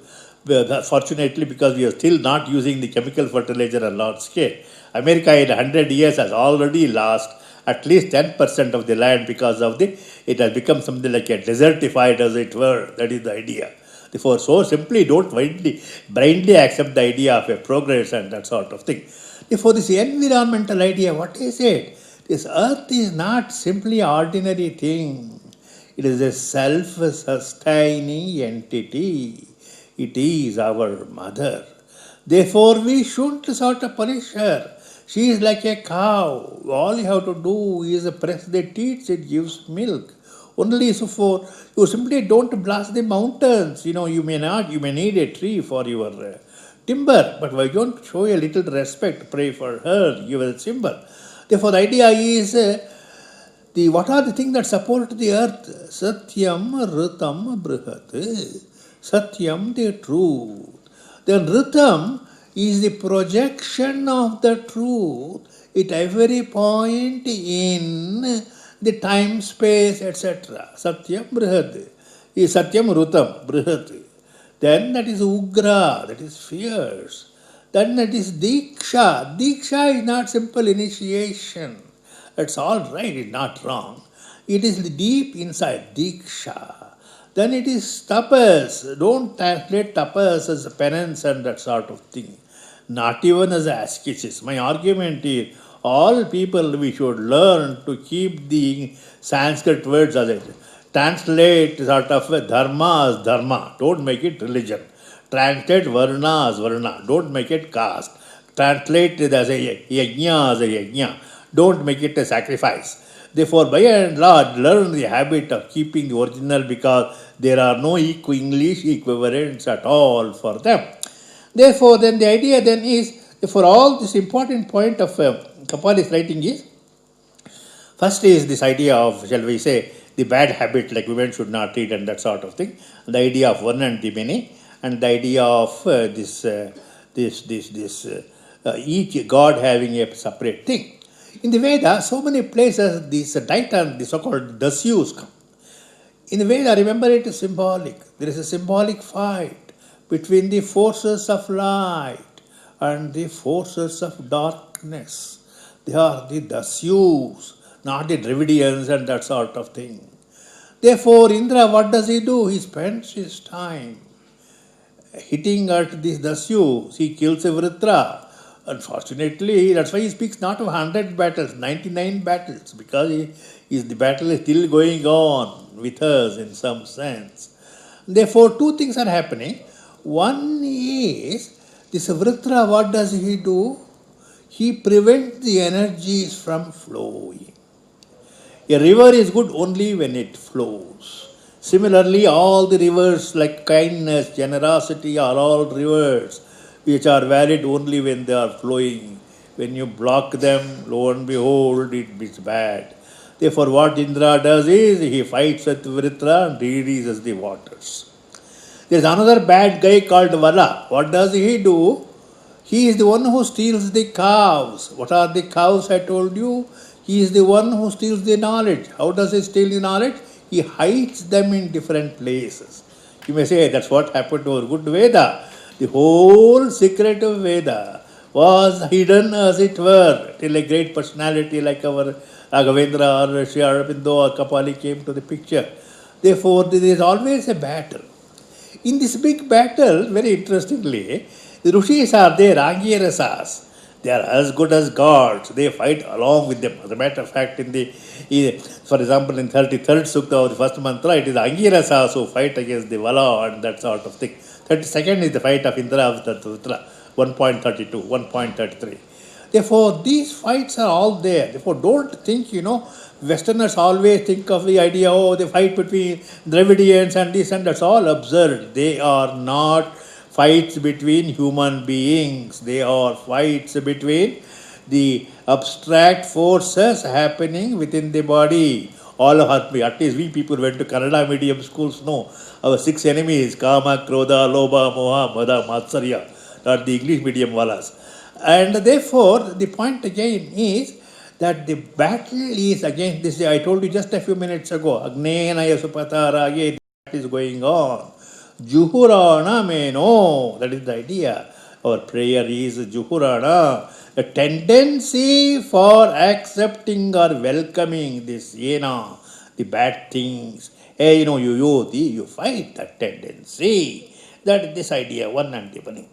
Fortunately, because we are still not using the chemical fertilizer on large scale. America in 100 years has already lost at least 10% of the land because of it has become something like a desertified, as it were. That is the idea. Therefore, so simply don't blindly accept the idea of a progress and that sort of thing. Therefore, this environmental idea, what is it? This earth is not simply an ordinary thing. It is a self-sustaining entity. It is our mother. Therefore, we shouldn't sort of punish her. She is like a cow. All you have to do is press the teats, it gives milk. Only so for you simply don't blast the mountains. You may need a tree for your timber, but why don't show a little respect, pray for her, give her a timber. Therefore, the idea is what are the things that support the earth? Satyam, Ritam, Brihat. Satyam, the truth. Then Ritam is the projection of the truth at every point in the time, space, etc. Satyam, Brihat. Is Satyam, Ritam, Brihat. Then that is Ugra, that is fierce. Then that is Diksha. Diksha is not simple initiation. That's all right, it's not wrong. It is the deep inside, Diksha. Then it is tapas. Don't translate tapas as penance and that sort of thing. Not even as asceticism. My argument is, all people we should learn to keep the Sanskrit words as it. Translate sort of dharma as dharma. Don't make it religion. Translate varna as varna. Don't make it caste. Translate it as a yajna as a yajna. Don't make it a sacrifice. Therefore, by and large, learn the habit of keeping the original because there are no English equivalents at all for them. Therefore, then the idea then is, for all this important point of Kapali's writing is, first is this idea of, shall we say, the bad habit like women should not eat and that sort of thing, the idea of one and the many, and the idea of each god having a separate thing. In the Veda, so many places these Daitan, the so-called Dasyus come. In the Veda, remember, it is symbolic. There is a symbolic fight between the forces of light and the forces of darkness. They are the Dasyus, not the Dravidians and that sort of thing. Therefore, Indra, what does he do? He spends his time hitting at these Dasyus. He kills a Vritra. Unfortunately, that's why he speaks not of 100 battles, 99 battles, because the battle is still going on with us in some sense. Therefore, two things are happening. One is this Vritra, what does he do? He prevents the energies from flowing. A river is good only when it flows. Similarly, all the rivers like kindness, generosity are all rivers which are valid only when they are flowing. When you block them, lo and behold, it is bad. Therefore, what Indra does is he fights with Vritra and releases the waters. There is another bad guy called Vala. What does he do? He is the one who steals the cows. What are the cows I told you? He is the one who steals the knowledge. How does he steal the knowledge? He hides them in different places. You may say that's what happened to our good Veda. The whole secret of Veda was hidden, as it were, till a great personality like our Raghavendra or Sri Aurobindo or Kapali came to the picture. Therefore, there is always a battle. In this big battle, very interestingly, the Rishis are there, Angirasas. They are as good as gods. They fight along with them. As a matter of fact, for example, in 33rd Sukta of the first mantra, it is Angirasas who fight against the Vala and that sort of thing. 32nd is the fight of Indra with Vritra, 1.32, 1.33. Therefore, these fights are all there. Therefore, don't think, Westerners always think of the idea, the fight between Dravidians and this and that's all absurd. They are not fights between human beings. They are fights between the abstract forces happening within the body. All of us, at least we people went to Kannada medium schools, know our 6 enemies, Kama, Krodha, Lobha, Moha, Mada, Matsarya, not the English medium walas. And therefore, the point again is that the battle is against this. I told you just a few minutes ago, Agnenaya Supatarage, that is going on. Juhurana meno, that is the idea. Our prayer is Juhurana, a tendency for accepting or welcoming this yena, the bad things. Hey, you fight that tendency. That is this idea, one and the.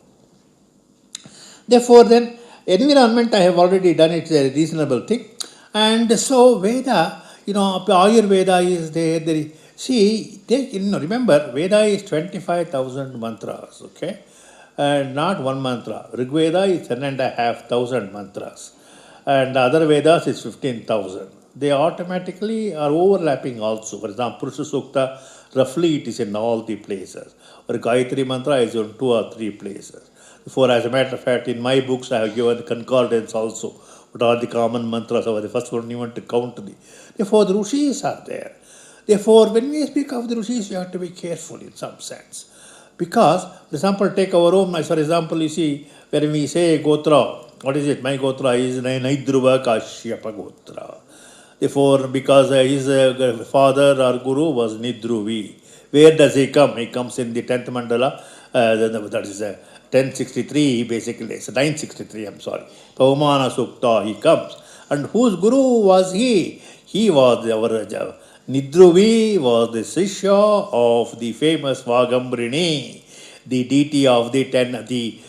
Therefore, then, environment I have already done, it's a reasonable thing. And so, Veda, Ayurveda is there. Remember, Veda is 25,000 mantras, okay? And not one mantra. Rig Veda is 10,500 mantras. And other Vedas is 15,000. They automatically are overlapping also. For example, Purusha Sukta, roughly it is in all the places. Or Gayatri Mantra is in 2 or 3 places. For as a matter of fact, in my books I have given concordance also. What are the common mantras? Or the first one you want to count the. Therefore, the Rishis are there. Therefore, when we speak of the Rishis, you have to be careful in some sense. Because, for example, take our own, for example, you see, when we say Gotra, what is it? My Gotra is Naidruva Kashyapa Gotra. Therefore, because his father or guru was Nidruvi. Where does he come? He comes in the 10th mandala, that is 1063 basically, it's 963, I'm sorry. Pavamana Sukta, he comes. And whose guru was he? He was our Nidruvi, was the Sishya of the famous Vagambrini, the deity of the Dedi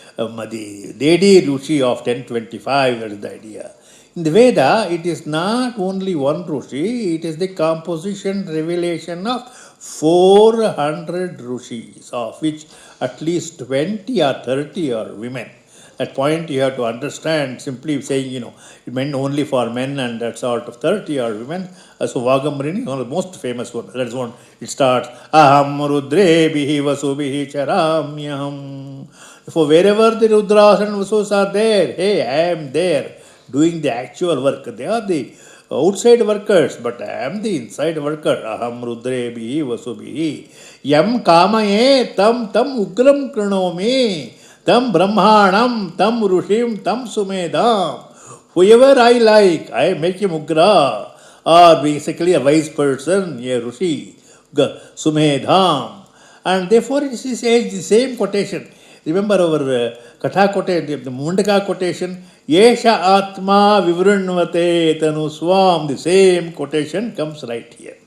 Rishi of 1025, that is the idea. In the Veda, it is not only one Rishi, it is the composition, revelation of 400 Rishis, of which at least 20 or 30 are women. That point you have to understand, simply saying, it meant only for men and that sort of 30 are women. So Vagambrini, one of the most famous one. That is one, it starts, Aham Rudrebihi Vasubhihi Charamyam. For wherever the Rudras and Vasus are there, hey, I am there, doing the actual work. They are the outside workers, but I am the inside worker. Aham Rudrebihi Vasubhihi. Yam Kamaye Tam Ugram Kranomi. Tam Brahmanam, Tam Rushim, Tam Sumedam. Whoever I like, I make him Ugra, or basically a wise person, a Rushi, Sumedham. And therefore it is the same quotation. Remember our Katha quotation, the Mundaka quotation, Yesha Atma Vivrinvate Tanu Swam, the same quotation comes right here.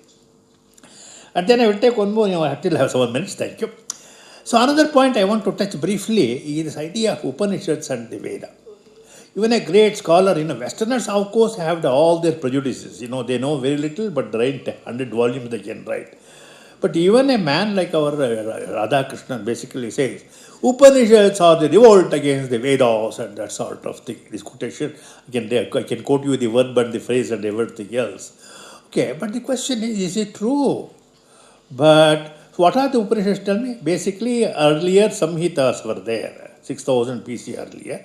And then I will take one more, I still have 7 minutes, thank you. So another point I want to touch briefly is this idea of Upanishads and the Veda. Even a great scholar, Westerners, of course, have all their prejudices. They know very little, but write 100 volumes they can write. But even a man like our Radhakrishnan basically says, Upanishads are the revolt against the Vedas and that sort of thing. This quotation, I can quote you the verb and the phrase and everything else. Okay, but the question is it true? But what are the Upanishads? Tell me. Basically, earlier Samhitas were there, 6000 BC earlier.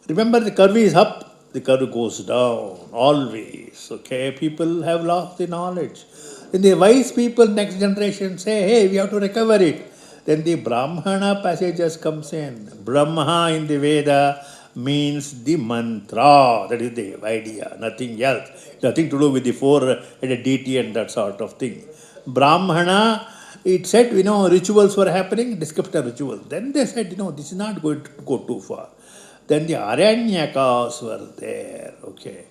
Remember, the curve is up, the curve goes down, always. Okay, people have lost the knowledge. Then the wise people, next generation, say, hey, we have to recover it. Then the Brahmana passages comes in. Brahma in the Veda means the mantra. That is the idea, nothing else. Nothing to do with the four-headed deity and that sort of thing. Brahmana, it said, rituals were happening, descriptive rituals. Then they said, this is not going to go too far. Then the Aranyakas were there. Okay.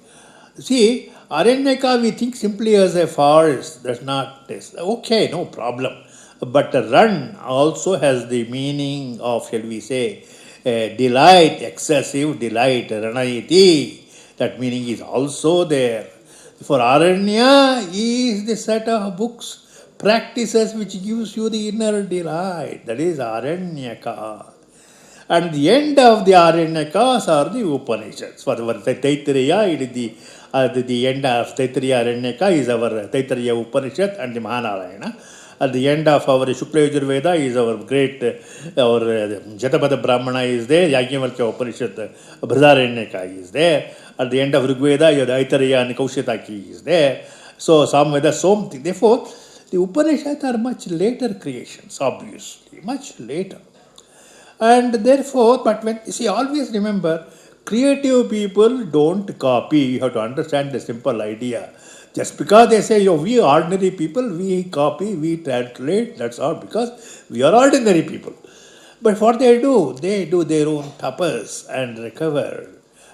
See, Aranyaka we think simply as a forest. That's not this. Okay, no problem. But a run also has the meaning of, shall we say, delight, excessive delight, ranayati. That meaning is also there. For Aranya is the set of books, practices which gives you the inner delight. That is Aranyaka. And the end of the Aranyakas are the Upanishads. For Taittiriya, it is the end of Taittiriya Aranyaka is our Taittiriya Upanishad and the Mahanarayana. At the end of our Shukla Yajurveda is our great, our Jatapada Brahmana is there, Yajnavalkya Upanishad, Brihadaranyaka is there. At the end of Rigveda, your Aitariya and Kaushitaki is there. So, Samveda, something. Therefore, the Upanishads are much later creations, obviously, much later. And therefore, but when you see, always remember, creative people don't copy. You have to understand the simple idea. Just because they say, we ordinary people, we copy, we translate, that's all, because we are ordinary people. But what they do their own tapas and recover.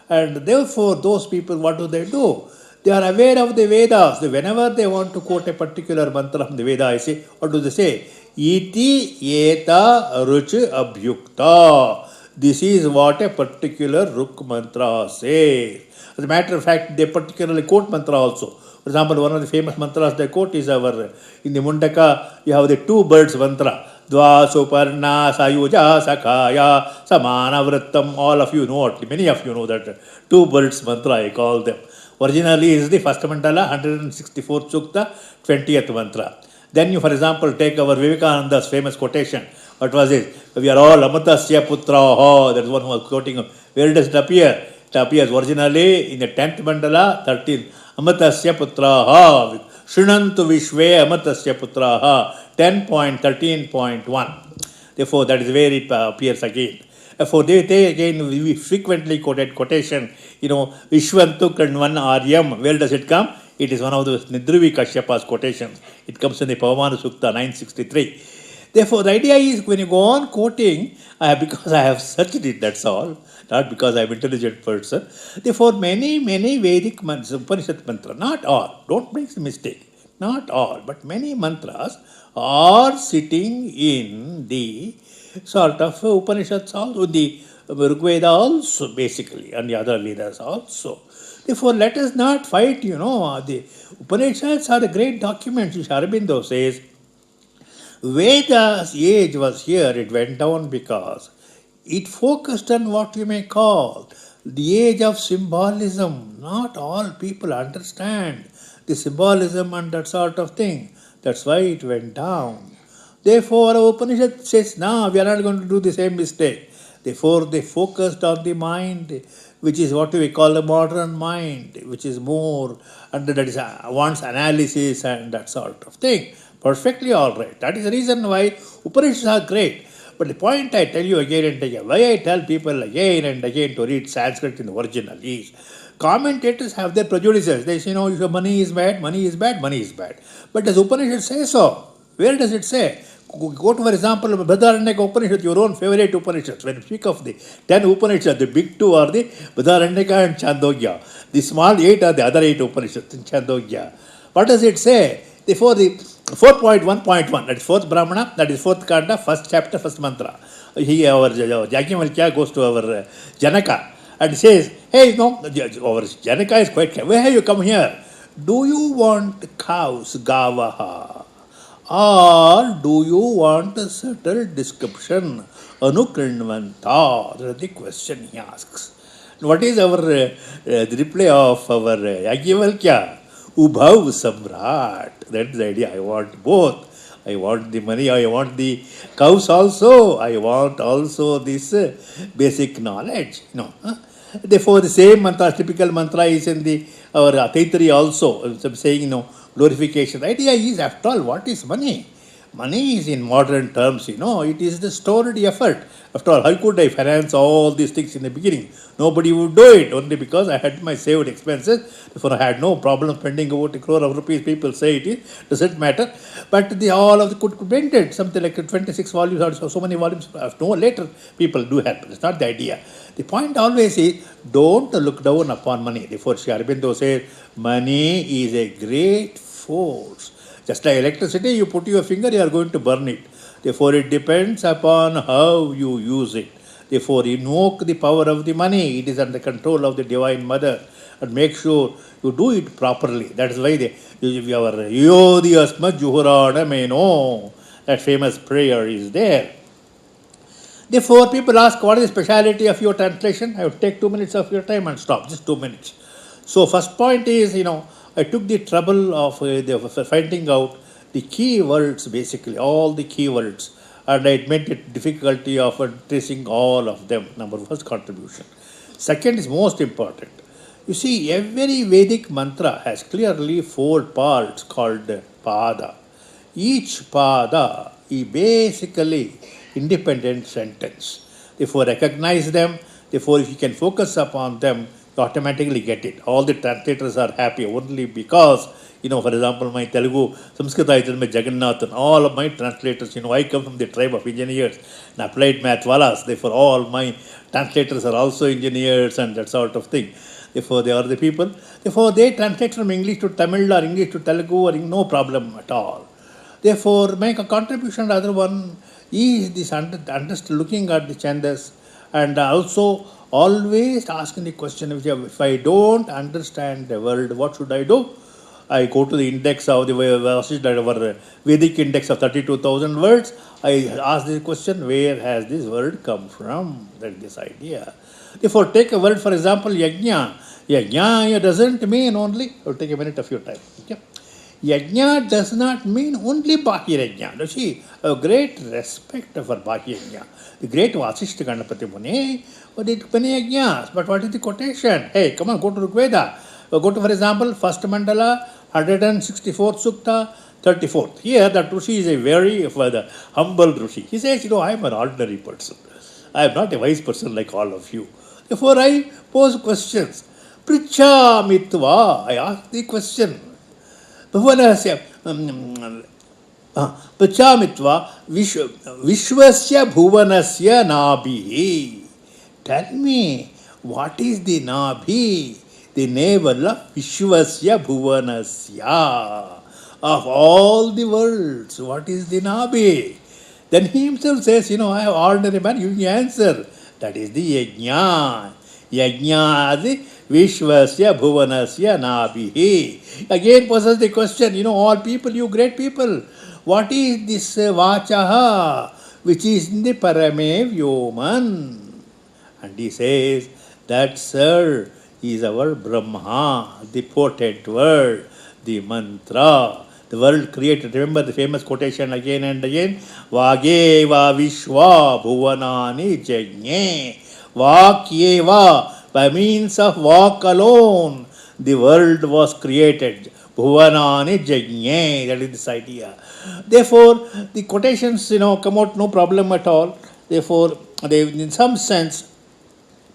And therefore, those people, what do? They are aware of the Vedas. Whenever they want to quote a particular mantra from the Veda, I say, what do they say? Iti eta ruch abhyukta. This is what a particular Ruk mantra says. As a matter of fact, they particularly quote mantra also. For example, one of the famous mantras they quote is in the Mundaka, you have the two birds mantra. Dva suparna sayuja sakaya samana vrittam. All of you know it. Many of you know that two birds mantra, I call them. Originally is the first mandala, 164th sukta, 20th mantra. Then you, for example, take our Vivekananda's famous quotation. What was it? We are all amatasya putraha. That is one who was quoting. Where does it appear? It appears originally in the 10th mandala, 13th. Amatasya putraha. Shrinantu vishve amatasya putraha. 10.13.1. Therefore, that is where it appears again. For they again, we frequently quoted quotation, Vishwantu Kanvan Aryam. Where does it come? It is one of those Nidruvi Kashyapa's quotations. It comes in the Pavamana Sukta 963. Therefore, the idea is when you go on quoting, because I have searched it, that's all, not because I am an intelligent person. Therefore, many Vedic Upanishad mantras, not all, don't make the mistake, not all, but many mantras are sitting in the sort of Upanishads also, the Rigveda also basically, and the other Vedas also. Therefore, let us not fight, the Upanishads are the great documents, which Aurobindo says. Veda's age was here, it went down because it focused on what you may call the age of symbolism. Not all people understand the symbolism and that sort of thing. That's why it went down. Therefore, our Upanishad says, no, we are not going to do the same mistake. Therefore, they focused on the mind, which is what we call the modern mind, which is more, and that is wants analysis and that sort of thing. Perfectly all right. That is the reason why Upanishads are great. But the point I tell you again and again, why I tell people again and again to read Sanskrit in the original is, commentators have their prejudices. They say, if money is bad, money is bad, money is bad. But does Upanishad say so? Where does it say? Go to, for example, Brihadaranyaka Upanishad, your own favorite Upanishads. When you speak of the 10 Upanishads, the big two are the Brihadaranyaka and Chandogya. The small 8 are the other 8 Upanishads in Chandogya. What does it say? Therefore, the 4.1.1, that is 4th Brahmana, that is 4th Kanda, 1st chapter, 1st mantra. Our Yajnavalkya goes to our Janaka. and says, hey, no, our Janaka is quite clear. Where have you come here? Do you want cows, gavaha? Or do you want a subtle description? Anukrinvanta. That is the question he asks. What is our the reply of our Yagyavalkya? Ubhav Samrat. That's the idea. I want both. I want the money, I want the cows also, I want also this basic knowledge. Therefore, the same mantra, typical mantra is in the our Taitari also, saying, glorification. The idea is, after all, what is money? Money is in modern terms, it is the stored effort. After all, how could I finance all these things in the beginning? Nobody would do it, only because I had my saved expenses. Therefore, I had no problem spending about 1 crore of rupees. People say it is, doesn't matter. But all of the could printed, something like 26 volumes or so many volumes. No later, people do help. It's not the idea. The point always is, don't look down upon money. Therefore, Sri Aurobindo says, money is a great force. Just like electricity, you put your finger, you are going to burn it. Therefore, it depends upon how you use it. Therefore, invoke the power of the money. It is under control of the Divine Mother. And make sure you do it properly. That is why our Yodi Asma Juhurada Meno, that famous prayer is there. Therefore, people ask, what is the speciality of your translation? I would take 2 minutes of your time and stop, just 2 minutes. So, first point is, I took the trouble of finding out the key words, basically, all the key words, and I made it difficulty of tracing all of them. First contribution. Second is most important. You see, every Vedic mantra has clearly 4 parts called pada. Each pada is basically independent sentence. Therefore, recognize them. Therefore, if you can focus upon them, you automatically get it. All the translators are happy only because, for example, my Telugu, Samskrita is my Jagannathan, all of my translators, I come from the tribe of engineers and applied math walas. Therefore, all my translators are also engineers and that sort of thing. Therefore, they are the people. Therefore, they translate from English to Tamil or English to Telugu or no problem at all. Therefore, make a contribution. The other one is this looking at the chandas and also always asking the question, if I don't understand the word, what should I do? I go to the index of the Vedic index of 32,000 words. I ask the question, where has this word come from? That is this idea. Therefore, take a word, for example, yajna. Yajna doesn't mean only, I'll take a minute of your time. Okay? Yajna does not mean only Bahya Yajna. You see, a great respect for Bahya Yajna. The great Vasishta Ganapati Muni did many yajnas. But what is the quotation? Hey, come on, go to Rigveda. Go to, for example, first mandala, 164th Sukta, 34th. Here, that Rishi is a very humble Rishi. He says, I am an ordinary person. I am not a wise person like all of you. Therefore, I pose questions. Pricha mitva. I ask the question. Bhuvanasya Prachamitva Vishwasya Bhuvanasya Nabhi. Tell me, what is the Nabhi? The navel of Vishwasya Bhuvanasya. Of all the worlds, what is the Nabhi? Then he himself says, I am ordinary man, you answer. That is the Yajna. Yajna adi Vishwasya Bhuvanasya Nabhi. Again poses the question, all people, you great people, what is this Vachaha, which is in the Parame Vyoman? And he says, that, sir, is our Brahma, the potent word, the mantra, the world created. Remember the famous quotation again and again, Vageva Vishwa Bhuvanani Jajne. Vakyeva, by means of walk alone, the world was created. Bhuvanani Jajne, that is this idea. Therefore, the quotations, come out no problem at all. Therefore, in some sense,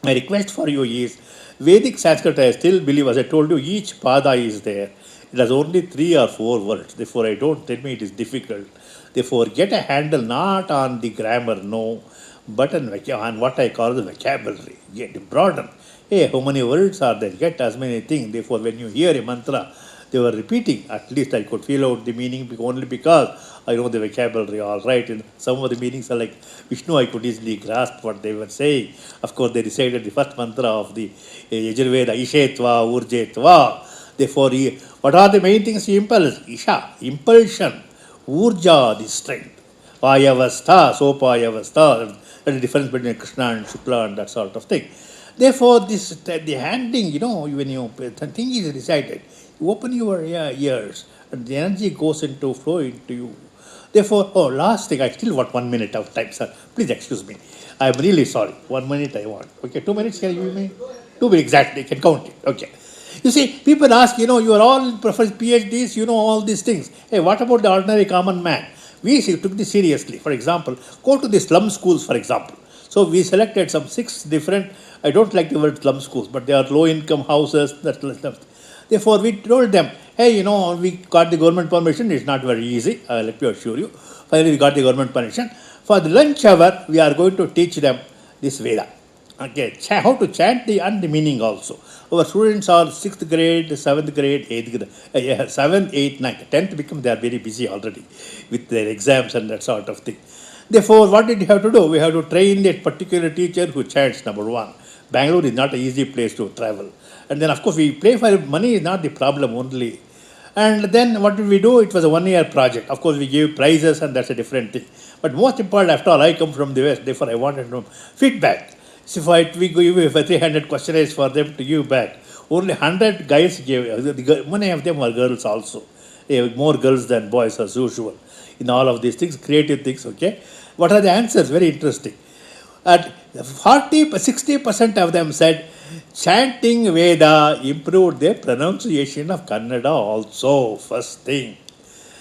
my request for you is, Vedic Sanskrit, I still believe, as I told you, each pada is there. It has only 3 or 4 words. Therefore, tell me it is difficult. Therefore, get a handle not on the grammar, no, but on what I call the vocabulary. Get broaden. Hey, how many words are there? Get as many things. Therefore, when you hear a mantra, they were repeating. At least I could feel out the meaning only because I know the vocabulary all right. And some of the meanings are like Vishnu, I could easily grasp what they were saying. Of course, they recited the first mantra of the Yajurveda, Ishetva, Urjetva. Therefore, what are the main things he impels? Isha, impulsion, Urja, the strength. Payavastha, Sopayavastha, that's the difference between Krishna and Shukla and that sort of thing. Therefore, the handling, when the thing is recited, you open your ears and the energy goes into flow into you. Therefore, last thing, I still want 1 minute of time, sir. Please excuse me. I'm really sorry. 1 minute I want. Okay, 2 minutes can you give me? 2 minutes exactly, can count it. Okay. You see, people ask, you are all PhDs, you know all these things. Hey, what about the ordinary common man? We took this seriously. For example, go to the slum schools, for example. So we selected some 6 different, I don't like the word slum schools, but they are low income houses. Therefore, we told them, hey, we got the government permission. It's not very easy, let me assure you. Finally, we got the government permission. For the lunch hour, we are going to teach them this Veda. Okay, how to chant and the meaning also. Our students are 6th grade, 7th grade, 8th grade, 7th, 8th, 9th, 10th become, they are very busy already with their exams and that sort of thing. Therefore, what did we have to do? We have to train that particular teacher who chants, number one. Bangalore is not an easy place to travel. And then, of course, we play for money is not the problem only. And then what did we do? It was a 1-year project. Of course, we gave prizes and that's a different thing. But most important, after all, I come from the West, therefore I wanted feedback. So we give 300 questionnaires for them to give back. Only 100 guys gave, many of them were girls also. They have more girls than boys as usual. In all of these things, creative things, okay. What are the answers? Very interesting. At 60% of them said, chanting Veda improved their pronunciation of Kannada also, first thing.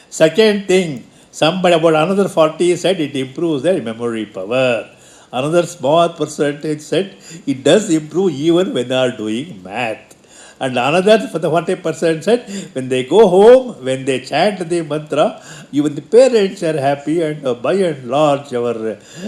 Second thing, about another 40 said it improves their memory power. Another small percentage said it does improve even when they are doing math. And another for the 40% said when they go home, when they chant the mantra, even the parents are happy, and by and large,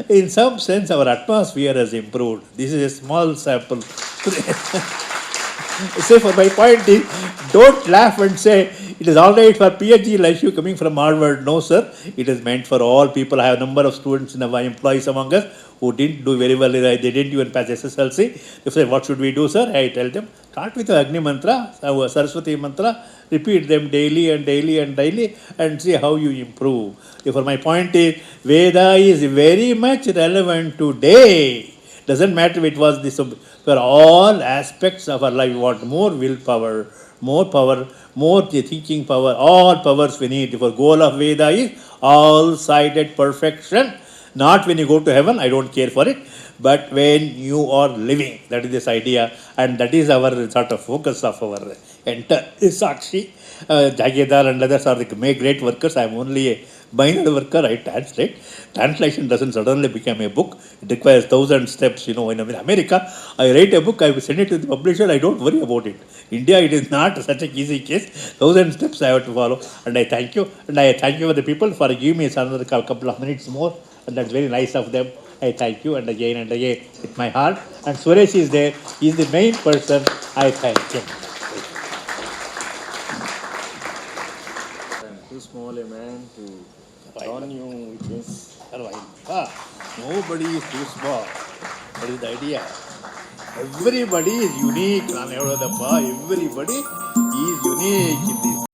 in some sense, our atmosphere has improved. This is a small sample. Say, for my point is, don't laugh and say it is all right for PhD like you coming from Harvard. No, sir. It is meant for all people. I have a number of students and employees among us who didn't do very well. They didn't even pass SSLC. They say, what should we do, sir? I tell them, start with the Agni mantra, Saraswati mantra, repeat them daily and daily and daily, and see how you improve. Therefore, my point is, Veda is very much relevant today. Doesn't matter if it was this, for all aspects of our life. We want more willpower, more thinking power, all powers we need. For goal of Veda is all-sided perfection. Not when you go to heaven, I don't care for it, but when you are living. That is this idea, and that is our sort of focus of our entire Sakshi. Jagedar and others are the great workers. I am only a minor worker. I translate. Translation doesn't suddenly become a book. It requires 1,000 steps. In America, I write a book, I send it to the publisher, I don't worry about it. India, it is not such an easy case. 1,000 steps I have to follow. And I thank you. And I thank you for the people for giving me another couple of minutes more. And that's very nice of them. I thank you, and again with my heart. And Suresh is there. He is the main person. I thank him. Too small a man to drown you with this. Nobody is too small. That is the idea. Everybody is unique. Everybody is unique in this.